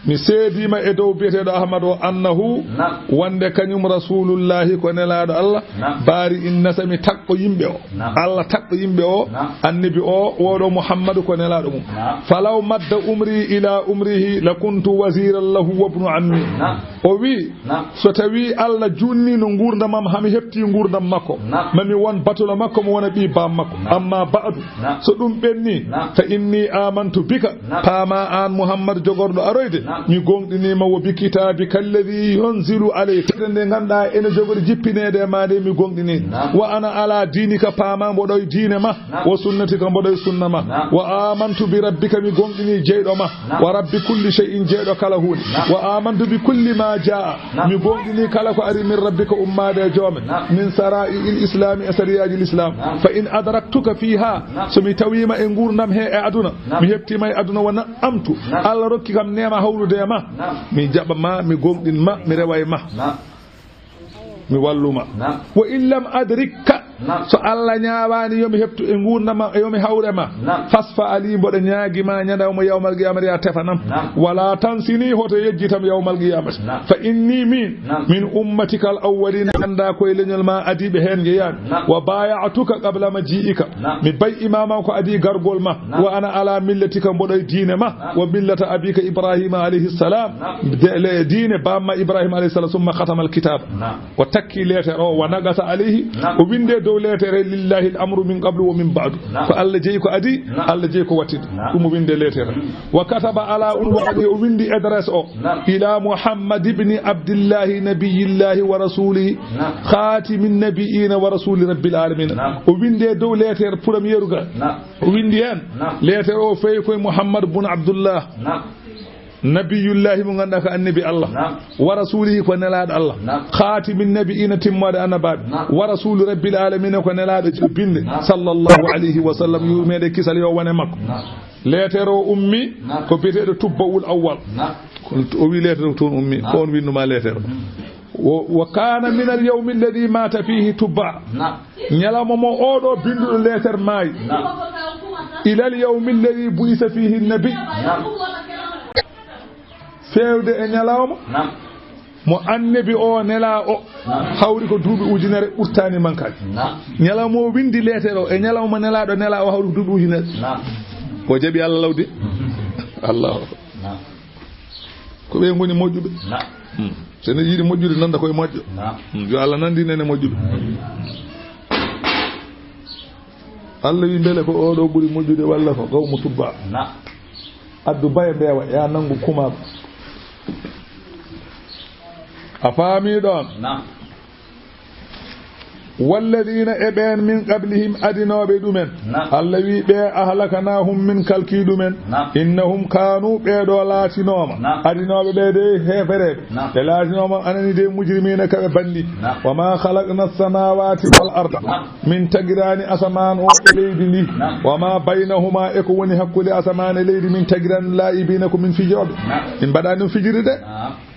mi seedima e dow biyeteɗo ahmad o annahu wonde kañum rasulullahi ko nelaɗo Allah baari in nasami takɓo yimɓe o Allah takɓo yimɓe o annabi o woɗo muhammadu ko nelaɗo mum falaw madda umri ila umrihi la kuntu wasiran lahu wabnu ammi o wi so tawi Allah junni no gurdamam hami hepti gurdam makko mami won batula makko mo wona ɓi bam makko amma ba'du so ɗum ɓenni fa inni amantu bika paama an muhammad jogorɗo aroyde mi gonɗinima wo bi kitabi kalladi yunzilu alayka nde ganduɗa ene jogori jippinede e ma nde mi gonɗini wa ana ala dinika paama mboɗoye diine ma wo sunnatika mboɗoye sunna ma wa amantu bi rabbika mi gonɗini jeyɗo ma wa rabbi kulli shay'in jeyɗo kala hunde wa amantu bi kulli ma jaa mi gonɗini kala ko ari min rabbika ummade e joome min sara'i il islami e sariyaji l'islam fa in adraktuka fiha somi tawima e gurdam he e aduna mi heptima e aduna wona amtu Allah rokki kam nema hawlude e ma mi jaɓa ma mi gonɗin ma mi rewa e ma mi walluma wa in lam adrikka so Allah nyaawani yomi heptu e ngurdama yomi hawrema fasfa ali mboɗo ñaagima ñandawmo yawmal qiyamati ya tefanam wala tansini hoto yejjitam yawmal qiyamati fa inni min ummatika al awwalin anda koye leñol ma adiɓe hen jeeyami wa baya'tuka qabla maji'ika mi bay imama ko adi gargol ma wa ana ala millatika mboɗo diine ma wa millata abika ibrahima alayhi salam diine bamma ibrahima alayhi salam summa khatama al kitab wa takki letere o wa nagata alayhi o winde dow letere lillahi al amru min qablu wa min ba'du ko Allah jeeyi ko adi Allah jeeyi ko wattide ɗum o winde letere wa kataba ala urwani o windi adresse o ila muhammad ibn abdillah nabiyillahi wa rasulihi khatimin nabiyina wa rasuli rabbil alamin o winde dow letere premier ga o windi hen letere o fey koye muhammad ibn abdullah nabiyullahi mo ganduɗa ko annabi Allah wa rasulihi ko nelaɗo Allah khatimin nabiyina timmode annabaɓe wa rasuli rabbil alamin ko nelaɗo jubbinde sallallahu alayhi wa sallam yumede kisal yo wone makko letere o ummi ko biyeteɗo tubbawul awwal o wi letere toon ummi ko on winduma letere wa kana min al yawm alladhi mata fihi tubba ñalawma mo oɗo binduɗo letere maayi ila al yawm alladhi bu'isa fihi an-nabi fewde e ñalawma mo annabi o nela o hawri ko duuɓi ujunere ɓurtani mankaji ñalawma o windi letere o e ñalawma nelaɗo nela o hawri ko duuɓi ujunere o jaaɓi Allah lawdi Allah ko ɓe goni moƴƴuɓe so ne yiiɗi moƴƴude nanda koye moƴƴo yo Allah nandi nene moƴƴuɓe Allah wi beele ko oɗo ɓuuri moƴƴude walla ko gawmo tubba addu baye mbeewa ya nangu kumaba a faami ɗon walladina eɓen min qablihim adinoɓe ɗumen Allah wi ɓe ahlakanahum min kalki ɗumen innahum kanu ɓeɗo laatinoma adinoɓe ɓe de hefereɓe ɓe laatinoma anani de mujrimina kaɓe bandi wama halaqna samawati wal arda min tagirani asaman o e leydi ndi wama baynahuma eko woni hakkude asaman e leydi min tagirani laibina ko min fijoɓe min mbaɗani ɗum fijiri de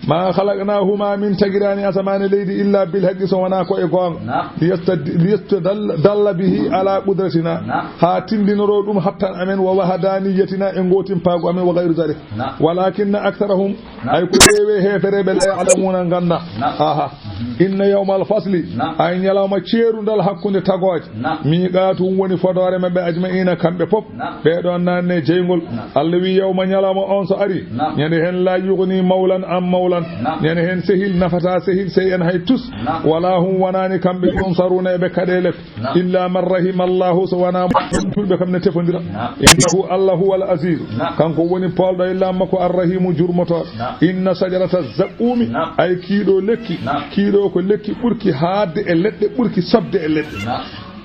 ma halaqnahuma min tagirani asaman e leydi illa bil haqqi so wona ko e gonga liyastadalla bihi ala qudratina ha tindinoro ɗum hattan amen wa wahadaniyatina e gotin paago amen wa gayru zalik walakinna aktharahum ay ko rewe hefereɓe la ya'lamuna ganda aha inna yawmal fasli ay ñalawma ceerudal hakkude tagoje miqatum woni fodore mabɓe ajma'ina kamɓe pop ɓeɗon nanne jeygol Allah wi yawma ñalawma on so ari ñande hen la yughni mawlan am mawlan ñande hen sehil nafata sehil sey en hay tus wala hum wonani kamɓe saruna be kadele illa man rahima Allah so wana be kamne tefondira innahu Allah huwal aziz kanko woni poldo illa mako arrahimu jurmoto inna sajarata zaqumi ay kiido lekki kiido ko lekki burki haade e ledde burki sabde e ledde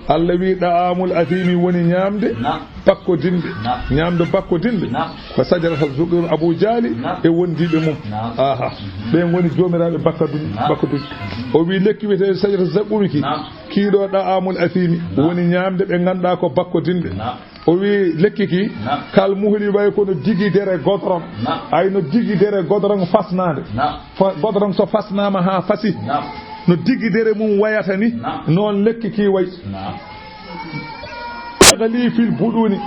Allah wi da'amul athimi woni ñamde bakko dinde ñamde bakko dinde ko sajarata zuqum Abu Jali e wondibe mum aha be ngoni jomirabe bakko dun o wi lekki wete sajarata zaqumi kiido da'amul athimi woni ñamde be ganda ko bakko dinde o wi lekki ki kal muhli way ko no jigidere godron ay no jigidere godron fasnade godron so fasnama ha fasi no digidere mum wayata ni non lekki ki way gali fil buduni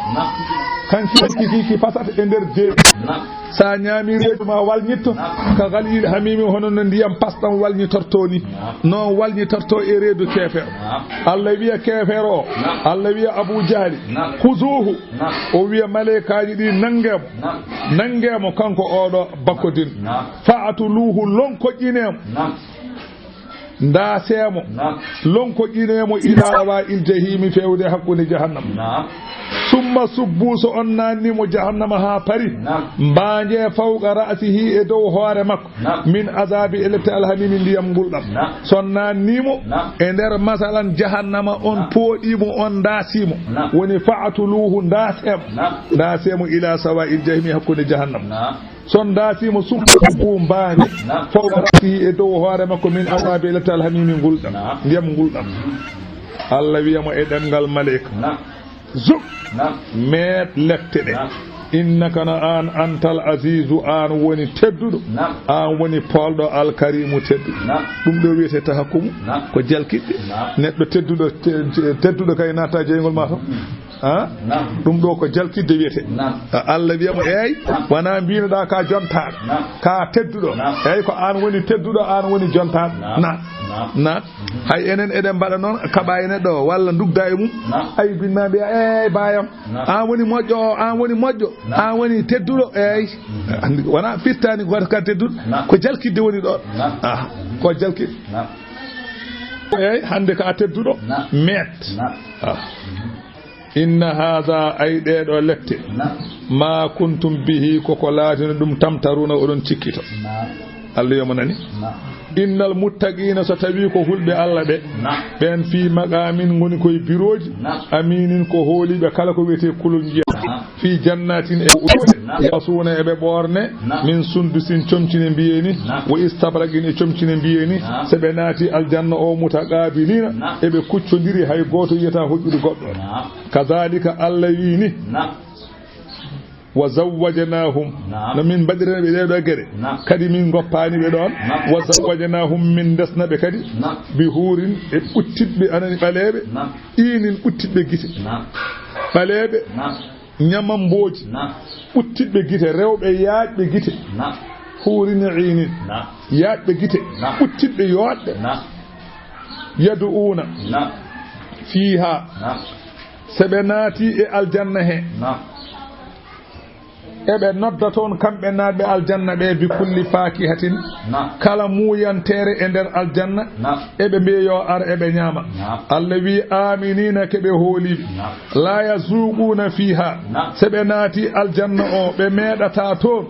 kan lekki ki fasata e der de sa ñaami reedu ma walñitto ka galil hamimi hono no ndiyam pastam walñitorto ni non walñitorto e reedu kefer Allah wiya kefer o Allah wiya Abu Jahli khuzuhu o wiya malaikaji di nangemo kanko odo bakkodin fa'atuluhu lonko jinem nda seemo lonko ƴinemo ilawa il jahimi fewde hakkude jahannam summa subbu so on nannimo jahannama ha pari mbaje fawqa ra'sihi e dow hoore makko min azabi elete alhamimi ndiyam ngulɗam son nannimo e nder masalan jahannama on pooɗimo on dasimo woni fa'atuluhu ndasemo ila sawa il jahimi hakkude jahannam son dasimo subbu mbaje fawqa ra'sihi e dow hoore makko min azabi elete alhamimi ngulɗam ndiyam ngulɗam Allah wiyamo e ɗemgal malaika zuk met lefte ɗe innaka na an antal azizu an woni tedduɗo an woni polɗo alkarimu tedduɗo ɗum ɗo wiyete tahakkumu ko jalkiɗɗe neɗɗo tedduɗo kay natta jeygol ma to ɗum ɗo ko jalkidde wiyete Allah wiyamo eyyi wona mbinoɗa ka jontaɗo ka tedduɗo eyyi ko an woni tedduɗo an woni jontaɗo nat hay enen eɗen mbaɗa noon kaɓa e neɗɗo walla dugda e mum ay binma mbiya eyyi bayam an woni moƴƴo o an woni moƴƴo an woni tedduɗo eyyi wona firtani goto ka tedduɗo ko jalkidde woni ɗon ko jalkidde eyyi hande ka tedduɗo met inna hadha ay ɗeɗo lette ma kuntum bihi koko laatino ɗum tamtaruna oɗon cikkito Allah yomo nani innal muttaqina so tawi ko hulɓe Allah ɓe ɓen fi maqamin goni koye biroji aminin ko hooliɓe kala ko wiyete kulol jiya fi jannatin e yasuna eɓe ɓorne min sundusin comcine mbiyeni wo istabraqin e comcine mbiyeni so ɓe naati aljanna o mutaqabilina eɓe kuccodiri hay goto yiyata hoƴƴude goɗɗo kadhalika Allah wini wa zawwajanahum no min mbaɗiraɓe ɗeɗo gueɗe kadi min goppani ɓe ɗon wa zawwajanahum min desnaɓe kadi bi huurin e ɓuttitɓe anani ɓaleɓe inin ɓuttitɓe guite ɓaleɓe ñamamboji ɓuttitɓe guite rewɓe yaaƴɓe guite huurin e inin yaaƴɓe guite ɓuttitɓe yoɗɗe yadu'una fiha seɓe naati e aljanna he eɓe nodda toon kamɓe naɓe aljanna ɓe bi kulli fakihatin kala muyantere e nder aljanna eɓe mbiyo ar eɓe ñaama Allah wi aminina keɓe hooliɓe la yazuquna fiha seɓe naati aljanna o ɓe meɗata toon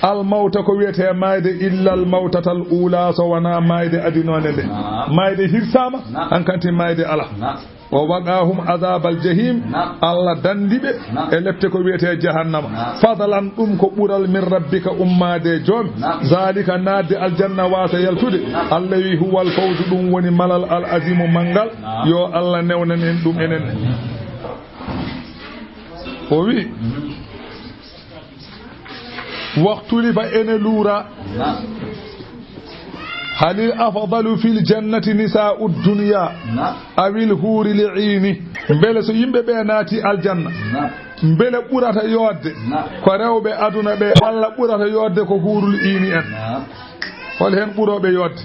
almawta ko wiyete mayde illa almawtata al ula so wona mayde adinone nde mayde hirsama hankanti mayde ala o waqahum adabal jahim Allah dandiɓe e lepte ko wiyete jahannama fadalan ɗum ko ɓural min rabbika ummade joom zalika nadde aljanna wasa yaltude Allah wi huwal fawzu ɗum woni malal al azimu mangal yo Allah newnan en ɗum enen o wi waqtulifa ene luura هل الأفضل في الجنة نساء الدنيا أو الحور العين بل سو يمبه بناتي الجنة بل ɓurata yodde ko rewɓe aduna ɓe walla ɓurata yodde ko huurul iini en hol hen ɓuroɓe yodde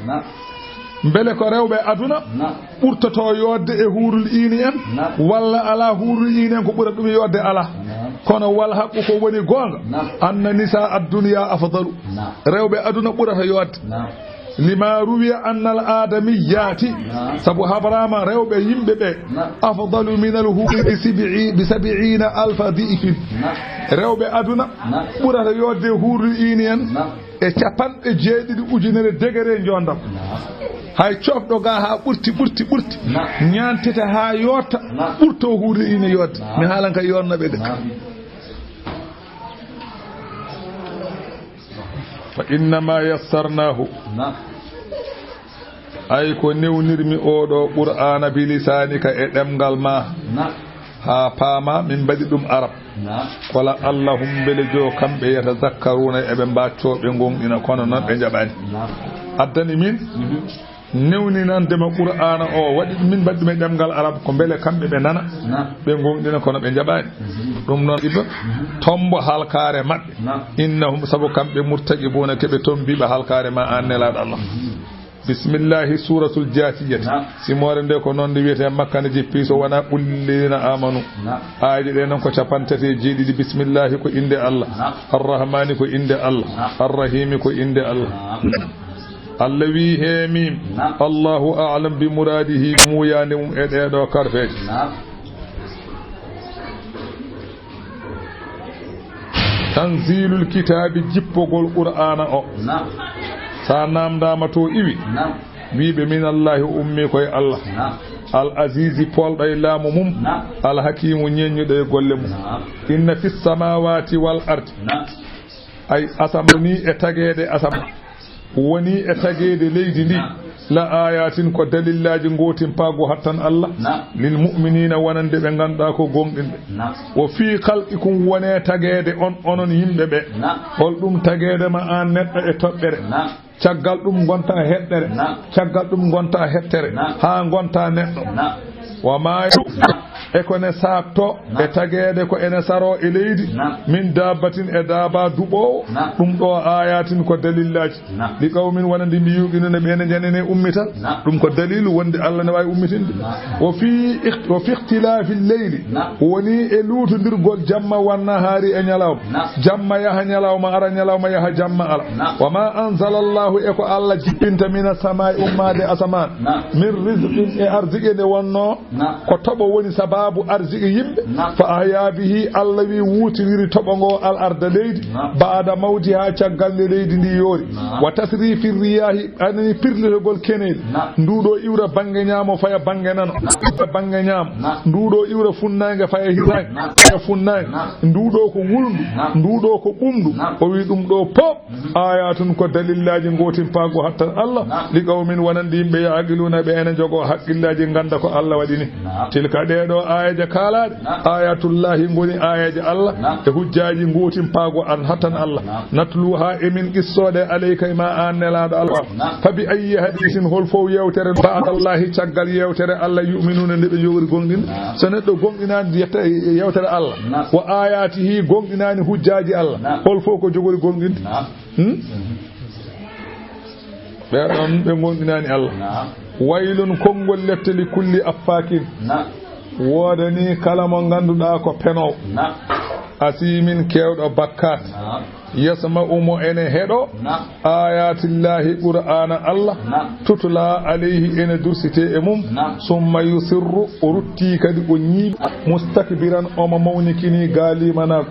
bele ko rewɓe aduna ɓurtoto yodde e huurul iini en walla ala huurul iini en ko ɓurata ɗum yodde ala kono wal haqqu ko woni gonga anna nisa ad-dunya afdalu rewɓe aduna ɓurata yodde lima ruwiya annal adamiyati sabu habrama rewɓe yimɓe ɓe afdalu min al huri bi 70 alfa di'fin rewɓe aduna ɓurata yodde huurul iini en e 70,000 degré jondam hay cofɗo ga ha ɓurti ñantete ha yotta ɓurto huurul iini yodde mi haalan kay yonnaɓe de fa innama yassarnahu ay ko newnirmi oɗo qur'ana bilisanika e ɗemgal ma ha paama min mbaɗi ɗum arab kola allahum bele jo kamɓe yatazakkaruna eɓe mbaccoɓe gonɗina kono noon ɓe jaɓani addani min newninandema qur'ana o waɗi min mbaɗi ɗum e ɗemgal arab ko beele kamɓe ɓe nana ɓe gonɗina kono ɓe jaɓani ɗum noon iba tombo halkare maɓɓe innahum saabu kamɓe murtaqibuna keɓe tombiɓe halkare ma an nelaɗo Allah bismillahi suratul jasiyati simore nde ko noon nde wiyete makkane jippi so wona ɓullina amanu aaji ɗe noon ko 37 bismillahi ko inde Allah arrahmani ko inde Allah arrahimi ko inde Allah Allah wi heemim Allahu a'lam bi muradihi muyande mum e ɗeɗo karfeje tanzilul kitabi jippogol qur'ana o sa namdama to iwi wiɓe min allahi ummi koye Allah al azizi polɗo e laamu mum al hakimu ñeññuɗo e golle mum inna fis samawati wal ardi ay asama ni e taguede asama woni e taguede leydi ndi la ayatin ko dalillaji gotin pago hattan Allah lil mu'minina wonande be ganda ko gongdinde wo fi khalqikum wone tagede onon yimbe be hol dum tagede ma an neddo e tobbere caggal dum gonta heddere caggal dum gonta hettere ha gonta neddo wa ma e ko ne sakto e tagede ko ene saro e leydi min dabbatin e daba dubo dum do ayatin ko dalillaji li qawmin wonande mi yuginone be ne janene ummital dum ko dalilu wonde Allah ne way ummitinde wa fi ikhtilafi al-layli woni e lutondirgol jamma wanna hari e nyalaw jamma yaha nyalaw ma ara nyalaw ma yaha jamma ala wa ma anzala Allah e ko Allah jippinta mina samai ummade asaman min rizqin e arziki de wonno ko tobo woni sababu arziki yimbe fa ahya bihi Allah wi wutiniri tobo al arda leydi baada mawdi ha caggal leydi ndi yori wa tasrifi riyahi anani pirlirgol kenel ndudo iwra bange nyamo faya bange nano bange nyam ndudo iwra funnange faya hisange faya funnange ndudo ko wulndu ndudo ko bumdu o wi dum do pop ayatun ko dalillaji gotin pago hatta Allah li qawmin wonande yimbe yaqiluna be ene jogo hakkillaji ganda ko Allah wadini tilka dedo ayaje kalade ayatullahi ngoni ayaje Allah e hujjaji gotin pago an hatan Allah natluha emin qissode alayka ma annelado Allah fa bi ayyi hadithin hol fo yewtere ba'dallahi caggal yewtere Allah yu'minuna de be jogori gongin saneddo gonginani yetta yewtere Allah wa ayatihi gonginani hujjaji Allah hol fo ko jogori gongin be don be gonginani Allah waylun kongol letteli kulli affakin wodani kala mo ganduda ko peno asimin kewdo bakkat yasma'u mo ene hedo ayatillahi qur'ana Allah tutula alayhi ene dursite e mum summa yusirru urutti kadi o nyi mustakbiran o ma mawnikini galimana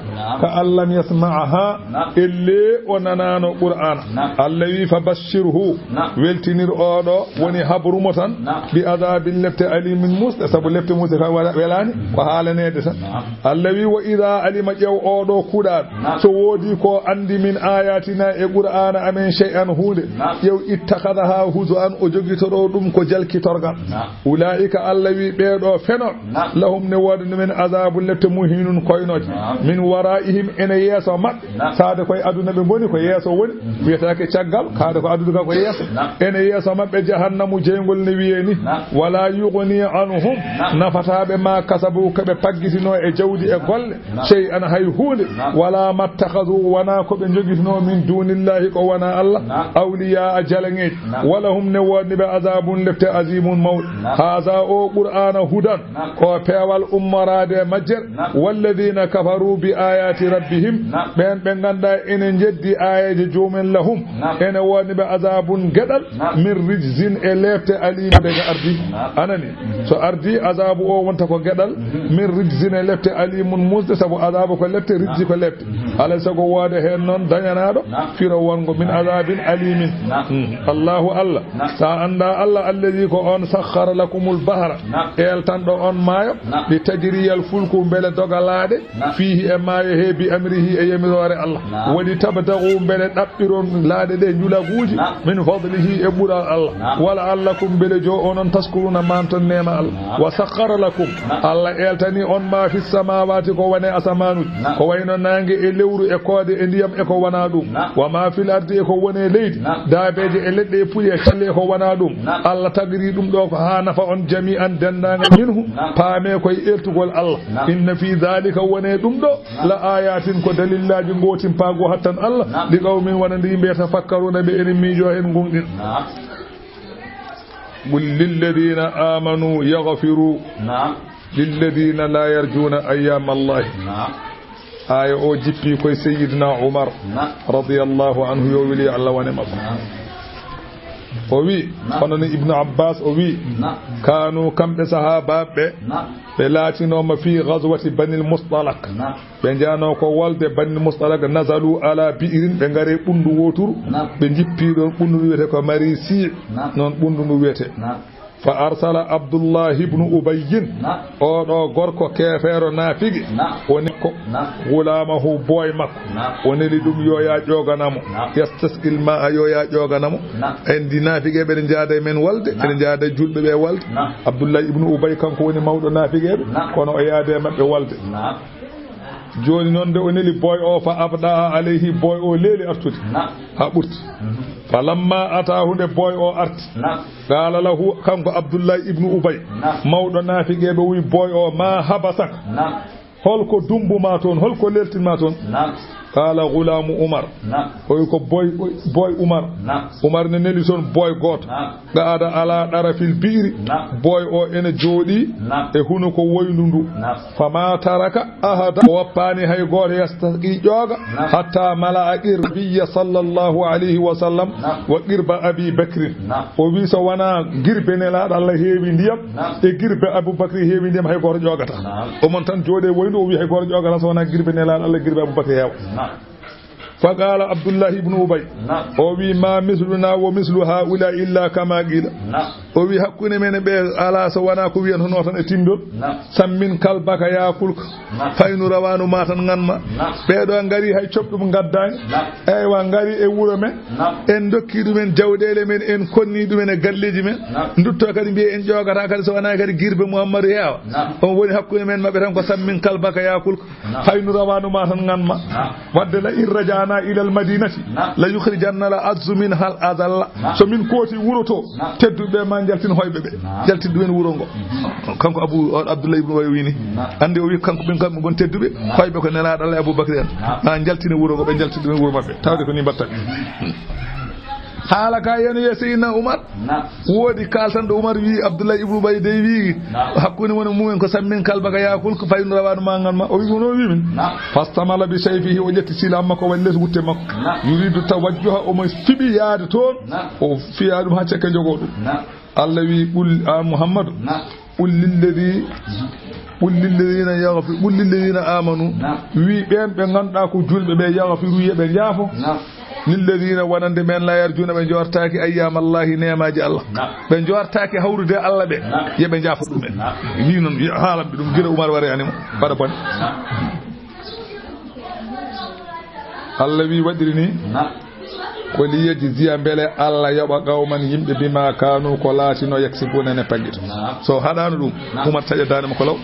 ka Allah yasma'aha ille onanano qur'ana Allah wi fabashshirhu weltinir odo woni habru motan bi adabin lafta alimin musta sabu lafta musta ka welani ko halanede tan Allah wi wa idha alima jaw odo kuda so wodi ko andi min ayatina e qur'ana amen shay'an hude yow ittakhadha huzuan o jogitoro dum ko jalkitorgal ulaika allawi beedo feno lahum ne wadu min azabul lati muhinun koynoji min waraihim ene yeso mabbe saade koy aduna be boni ko yeso woni wiyataake caggal kaade ko aduna ko yeso ene yeso mabbe jahannamu jeengol ne wieni wala yughni anhum nafatabe ma kasabu kabe paggitino e jawdi e golle shay'an hay hude wala mattakhadhu wana ko be jogitino min dunillahi ko wana Allah awliya ajalange walahum ne wonni be azabun lefte azimun mawl hadha o qur'ana hudan ko pewal ummarade majjer walladina kafaru bi ayati rabbihim ben be ganda enen jeddi ayaji jumen lahum ene wonni be azabun gedal min rijzin e lefte alim daga ardi anani so ardi azabu o wonta ko gedal min rijzin e lefte alimun musde sabu azabu ko lefte rijzi ko lefte ala sago wade hen non dañanaado firo wongo min azabin alimin Allahu Allah sa anda Allah alladhi ko on sakhara lakumul bahra el tan do on maayo bi tajriyal fulku bele dogalaade fihi e maayo he bi amrihi e yemirore Allah woni tabatagu bele dabbiron laade de julaguuji min fadlihi e bural Allah wala allakum bele jo onon taskuruna manton nema Allah wa sakhara lakum Allah eltani on ma fi samawati ko wone asamanu ko wayno nange e lewru e koode e ndiyam e ko wana dum wa ma fil ardi ko wone leydi daabeje e ledde puye challe ko wana dum Allah tagri dum do ko ha nafa on jami'an dendanga minhu paame koy eltugol Allah inna fi dhalika wone dum do la ayatin ko dalillaji ngotin pago hattan Allah li qawmin wonande yimbe tafakkaruna be en mijo en gungin qul lil ladina amanu yaghfiru lil ladina la yarjuna ayyam Allah aya o jippi koy sayyidina Umar radiyallahu anhu yo wili Allah wane mabba o wi hono ni Ibn Abbas o wi kanu kambe sahababe be latino ma fi ghazwati bani al-mustalaq be jano ko walde bani al-mustalaq nazalu ala bi'irin be ngare bundu woturu be jippi don bundu wiyete ko marisi non bundu nu wiyete fa arsala Abdullahi ibn Ubayyin oɗo gorko kefeero naafigi woni ko gulamahu boy makko woneli ɗum yo ya ƴoganamo yastasqil ma yo ya ƴoganamo en di naafigeɓe ɗe jaada e men walde eɗe jaada julɓe ɓe walde Abdullahi ibn Ubay kanko woni mawɗo naafigeɓe kono o yaade e maɓɓe walde joni noon nde o neli boy o fa abda alayhi boy o leeli artude ha ɓurti falamma atahu nde boy o arti qala lahu kanko Abdullahi ibn Ubay mawɗo naafigeɓe wi boy o ma habasak holko dumbuma toon holko leltinma toon qala gulamu Umar oy ko boy Umar ne neli toon boy goto qaada ala darafil biiri boy o ene jooɗi e huno ko woynundu fama taraka ahada wappani hay goto yastaqi ƴooga hatta mala qirbiya sallallahu alayhi wa sallam wa qirba Abi Bakr o wi so wana girbe nelaɗo Allah heewi ndiyam e girbe Abu Bakr heewi ndiyam hay goto ƴoogata o mon tan jooɗe woyndu o wi hay goto ƴoogata so wana girbe nelaɗo Allah girbe Abu Bakr heewa فقال عبد الله بن أبي أوي ما مثلنا ومثل هؤلاء إلا كما قيل أوي حقنا من بي على سوانا كوين هنوطن اتندل سمين كلبك يأكلك فإن روانو ماتن غنما بيدو انغاري هاي چوب من غدان ايوا انغاري اي وuro men en dokki dumen jawdele men en konni dumen e galleji men ndutto kadi biye en jogata kadi so wana kadi girbe Muhammadu heewa on woni hakkunde men mabbe tan ko sammin kalbaka yakul faynu rawanu matan nganma wadde la irrajana ila al madinati la yukhrijanna la azzu min hal adalla so min koti wuroto teddube ma jaltin hoybe be jaltin dumen wuro ngo kanko Abdullah ibn Ubay wini ande o wi kanko ben kam gon teddube hoybe ko nelaado Allah Abu Bakr en ma jaltini wuro ngo be jaltin dumen wuro mabbe tawde ko ni batta haala ka yeno yesina Umar wodi kaltan do Umar wi Abdullah ibn Ubay de wi hakkunde woni mumen ko sammin kalbaka yakul ko fayno rawadu mangan ma o wi wono wi min fastamala bi sayfihi o jetti silam makko walles wutte makko yuridu tawajjuha o mo fibi yaade toon o fiya dum ha cekka jogo dum Allah wi qul Muhammad qul lilladhina amanu wi ben be ganda ko julbe be yaghfiru yebe yaafo lilladhina wanande men la yarjuna be jortaaki ayyam Allah neemaji Allah be jortaaki hawrude Allah be yebe jaafo dum en wi non haalam dum gira Umar wari animo bada bon Allah wi wadirini ko liyeji ziya mbele Allah yoba gawman yimbe bima kanu ko laatino yaksibuna ne pagito so hadano dum Umar tajadane ko law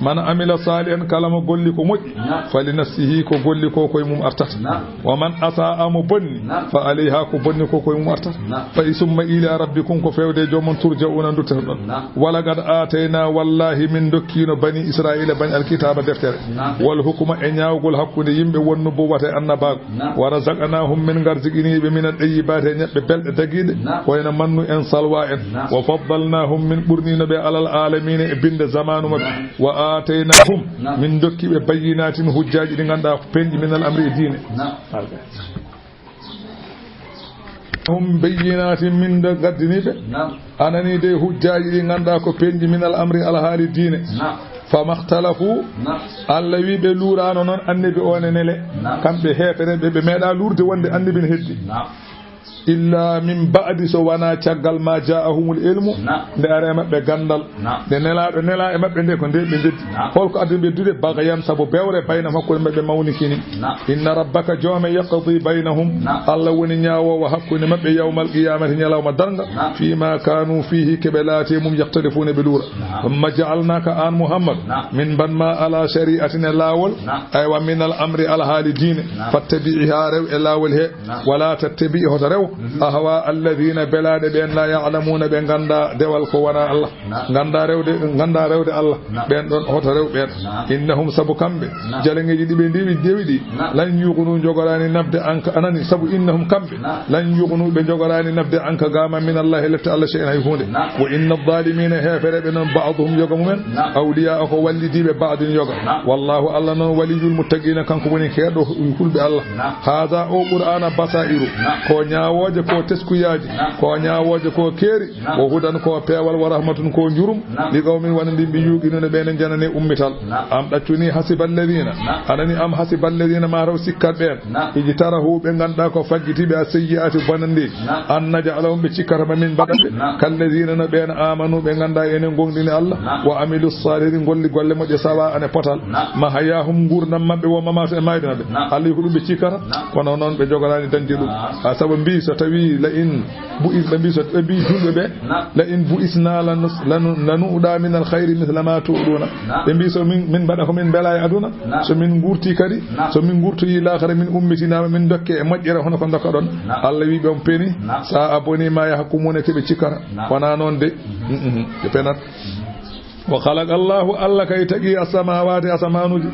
man amila salihan kalama golli ko moƴƴi fali nafsihi ko golli ko koye mum artata wa man asaa mo bonni fa alayha ko bonni ko koye mum artata fa summa ila rabbikum ko fewde jomon turja'una duttata ɗon wala gad atayna wallahi min dokkino bani israila bani alkitaba deftere wal hukuma e ñawgol hakkude yimɓe wonno bo wata annabago wa razaqnahum min garjiginiɓe min at-tayyibati ñebbe belɗe dagiɗe wayno mannu en salwa en wa faddalnahum min ɓurnino ɓe alal alamina e binde zamanu mabɓe wa ataynahum min dokkiɓe bayyinatin hujjaji ɗi ganduɗa penji min al amri e diine hum bayyinatin min do gaddiniɓe anani de hujjaji ɗi ganduɗa ko penji min al amri al haali diine famakhtalafu Allah wi ɓe luurano noon annabi one nele kamɓe heefereɓe ɓe meeɗa luurde wonde annabi ne heddi illa min ba'di so wana caggal ma ja'ahumul ilmu nde are mabbe gandal de nelaado nela e mabbe nde ko nde be jeddi holko addu be dude bagayan sabo bewre bayna hakkude mabbe mawnikini inna rabbaka jawma yaqdi bainahum Allah woni nyaawo wa hakkude mabbe yawmal qiyamati nyalawma darga fima kanu fihi kibelati mum yaqtalifuna bilura amma ja'alnaka an Muhammad min banma ala shari'atina lawal ay wa min al amri al halidin fattabi'iha raw lawal he wala tattabi'hu raw ahwa alladhina balade ben la ya'lamuna be ganda dewal ko wana Allah ganda rewde Allah ben don hoto rew ben innahum sabu kambe jalengeji dibe ndiwi dewidi lan yuqunu jogorani nabde anka anani sabu innahum kambe lan yuqunu be jogorani nabde anka gama min Allah lafta Allah shay'an hay hunde wa inna adh-dhalimina hafarabe non ba'dhum yogamumen awliya ko wallidibe ba'din yoga wallahu Allah non waliyul muttaqina kanko woni kedo hulbe Allah hada o qur'ana basairu ko nyaawo ñaawoje ko teskuyaji ko ñaawoje ko keeri o hudan ko peewal wa rahmatun ko jurum li qawmin wonandi mbi yuqinuna ɓe ne janane ummital am ɗaccuni hasibal ladina anani am hasibal ladina ma raw sikkat ɓen iji tarahu ɓe ganduɗa ko fajjitiɓe a seyyi'ati bonandi an naja'alahum ɓe cikkatama min mbaɗaɓe kalladina no ɓen amanu ɓe ganduɗa enen gonɗini Allah wa amilu salihin golli golle moƴƴe sawa ane potal ma hayahum gurdam mabɓe wo mamata e mayde mabɓe Allah ko ɗum ɓe cikkata kono noon ɓe jogorani dañde ɗum saabu mbi so tawi la in bu'is ɓe mbi so ɓe mbi julɓe ɓe la in bu'isna lanuɗa min alkhayri mithla ma tuɗuna ɓe mbi so min mbaɗa ko min beela e aduna so min gurti kadi so min gurtoyi lakara min ummitinama min dokke e moƴƴere hono ko dokka ɗon Allah wi ɓe on peeni sa abonima ya hakkumune keɓe cikkata wona noon de ɓe penat wa khalaqa Allahu Allah kay tagi as-samawati asamanuji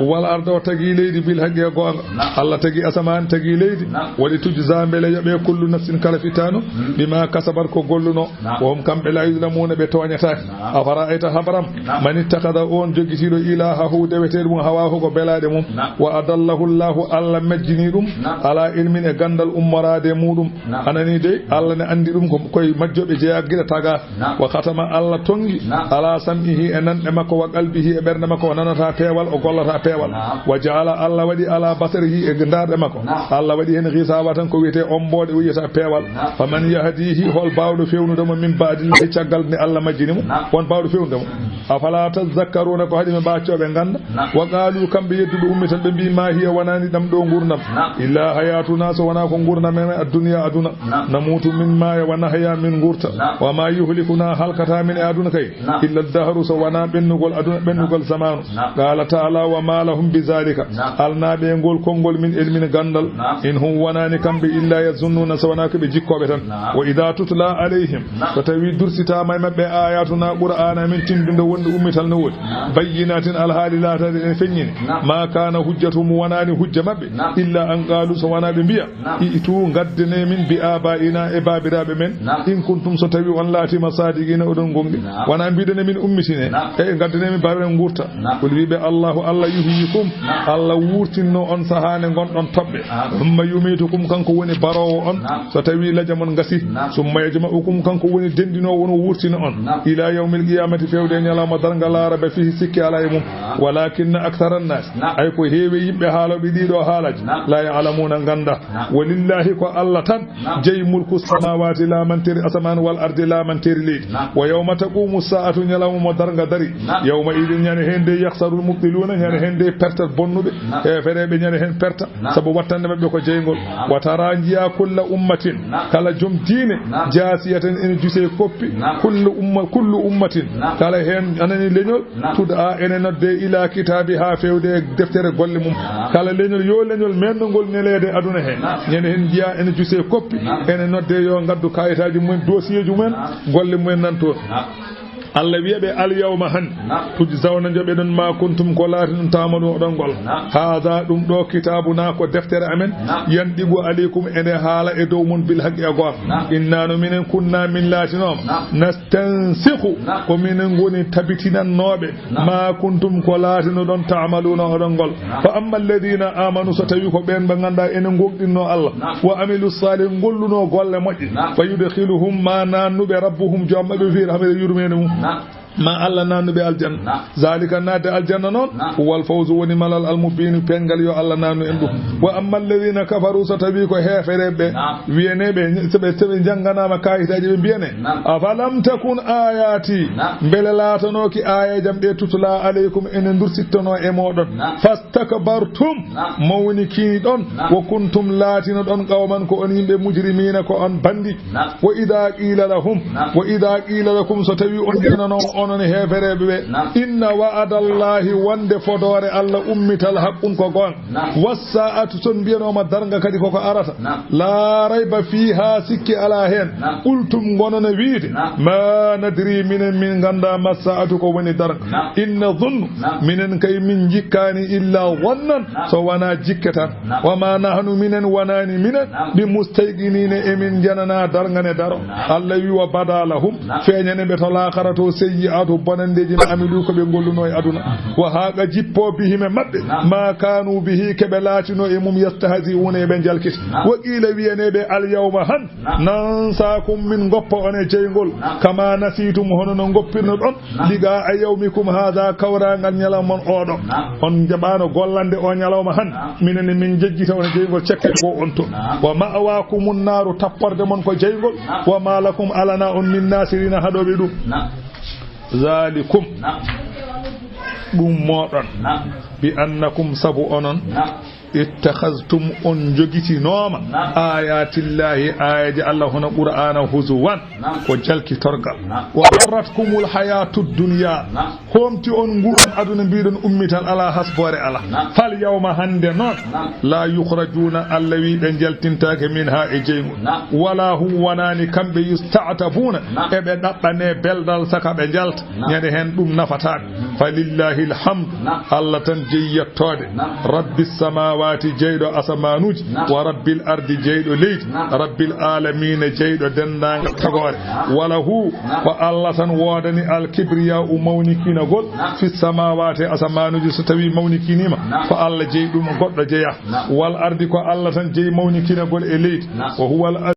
wal arda wa tagi leydi bil haqqi gonga Allah tagi asaman tagi leydi wali tujza bele yobe kullu nafsin kala fitanu bima kasabar ko golluno wom kambe la yuzlamuna be toñata afara ayta habram man ittakhadha on jogitido ilaha hu dewetel mum hawa ko belade mum wa adallahu Allahu Allah majjini dum ala ilmin e gandal ummarade mudum anani de Allah ne andi dum ko koy majjobe jeya gida taga wa khatama Allah tongi ala sam'ihi enan e makko wa qalbihi e bernde makko nanata peewal o gollata peewal wa ja'ala Allah wadi ala basarihi e ndarde makko Allah wadi hen ghisawa tan ko wiete ombode wiyata peewal faman yahdihi hol bawdo fewnudemo min baadil e caggal ni Allah majjinimo won bawdo fewnudemo afala tazakkaruna ko hadi me baccobe ganda wa qalu kambe yeddudo ummital be bi ma hiya wanani dam do gurnam illa hayatuna so wana ko gurnam men ad-dunya aduna namutu min ma wa nahya min gurta wa ma yuhlikuna halkata min aduna kay illa dahru so wana bennugol aduna bennugol zamanu qala ta'ala wa ma lahum bizalika alnabe ngol kongol min ilmin gandal in hum wanani kambe illa yazunnuna so wana ko be jikkobe tan wa idha tutla alaihim so tawi dursita may mabbe ayatuna qur'ana min tindinde wonde ummital no wodi bayyinatin alhalila ta en fenyini ma kana hujjatuhum wanani hujja mabbe illa an qalu so wana be biya itu gaddene min bi abaina e babirabe men in kuntum so tawi on lati masadigina odon gongi wana bidene min ummitine e gaddene min babirabe ngurta kul wibe Allahu Allah yuhyikum Allah wurtinno on sahane gondon tobbe umma yumitukum kanko woni barowo on so tawi lajamon gasi summa yajma'ukum kanko woni dendino wono wurtino on ila yawmil qiyamati fewde nyalama darngala rabe fi sikki ala mum walakin akthara an-nas ay ko heewe yimbe haalobe dido haalaji la ya'lamuna ganda walillahi ko Allah tan jey mulku samawati la man tiri asman wal ardi la man tiri leydi wa yawma taqumu sa'atu nyalama mo darga dari yawma idin nyane hende yakhsarul mubtiluna nyane hende perta bonnube e ferebe nyane hen perta sabu wattande mabbe ko jeygol wa taranjiya kullu ummatin kala jom diine jasiyatan en juse koppi kullu ummatin kala hen anani leñol tuda enen nodde ila kitabi ha fewde deftere golle mum kala leñol yo leñol mendogol nelede aduna he nyene hen jiya en juse koppi enen nodde yo gaddu kayitaji mumen dossier ju men golle mumen nan to Allah wiyabe al yawma han tujzawna jabedon ma kuntum ko latin tamanu don gol hada dum do kitabuna ko deftere amen yandigo alaykum ene hala e dow mun bil haqqi agor inna no minen kunna min latinom nastansikhu ko minen goni tabitinan nobe ma kuntum ko latin don tamaluna don gol fa amma alladhina amanu satawi ko ben ba ganda ene gogdinno Allah wa amilu salih golluno golle moƴƴi fayudkhiluhum ma nanube rabbuhum jamabe fi rahmati yurmenum ma Allah nanu be aljanna zalika nade aljanna non wal fawzu woni malal al mubin pengal yo Allah nanu en dum wa amma alladhina kafaru satabi ko heferebe wiyenebe sebe jangana ma kayitaji be biyene afalam takun ayati belalatono ki aya jamde tutula alaykum en dursittono e modon fastakbartum mawni ki don wa kuntum latino don qawman ko on yimbe mujrimina ko on bandi wa idha qila lakum satawi on dinano onon heferebe inna wa'adallahi wande fodore Allah ummital haqqun ko gon wasa'atu son bienoma darga kadi ko arata la rayba fiha sikki ala hen ultum gonona wiide ma nadri min ganda masa'atu ko woni darga inna dhunnu minen kay min jikkani illa wannan so wana jikkata wa ma nahnu minen wanani minen bi mustayqinina emin janana darga ne daro Allah wi wa badalahum feñane be to la kharato sayyi sayyi'atu bonandeji ma amilu ko be golluno e aduna wa haqa jippo bihime mabbe ma kanu bihi kebe latino e mum yastahzi'una e be jalkiti wa qila wiyanebe al yawma han nansakum min goppo on e jeygol kama nasitum hono no goppirno don liga a yawmikum hadha kawrangal nyalamon odo on jabano gollande o nyalawma han minene min jejjita on jeygol cekke ko on to wa ma'awakumun naru tapparde mon ko jeygol wa malakum alana on min nasirina hadobe dum zalikum dum modon bi annakum sabu onon ittakhaztum on jogiti nooma ayatillahi ayaji Allah hono qur'ana huzuwan ko jalki torgal wa arratkumul hayatud dunya homti on ngurun aduna biidon ummital ala hasbore ala fal yawma hande non la yukhrajuna allawi be jaltintake minha e jeymu wala hu wanani kambe yusta'tafuna e be dabbane beldal saka be jalta nyade hen dum nafatabe falillahi alhamd Allah tan jeyyatode rabbis samawati jeydo asamanuji wa rabbil ardi jeydo leydi rabbil alamin jeydo dendanga tagore wala hu wa Allah tan wodani al kibriya mawnikina gol fi samawati asamanuji so tawi mawnikinima fa Allah jeydum goddo jeya wal ardi ko Allah tan jey mawnikina gol e leydi wa huwa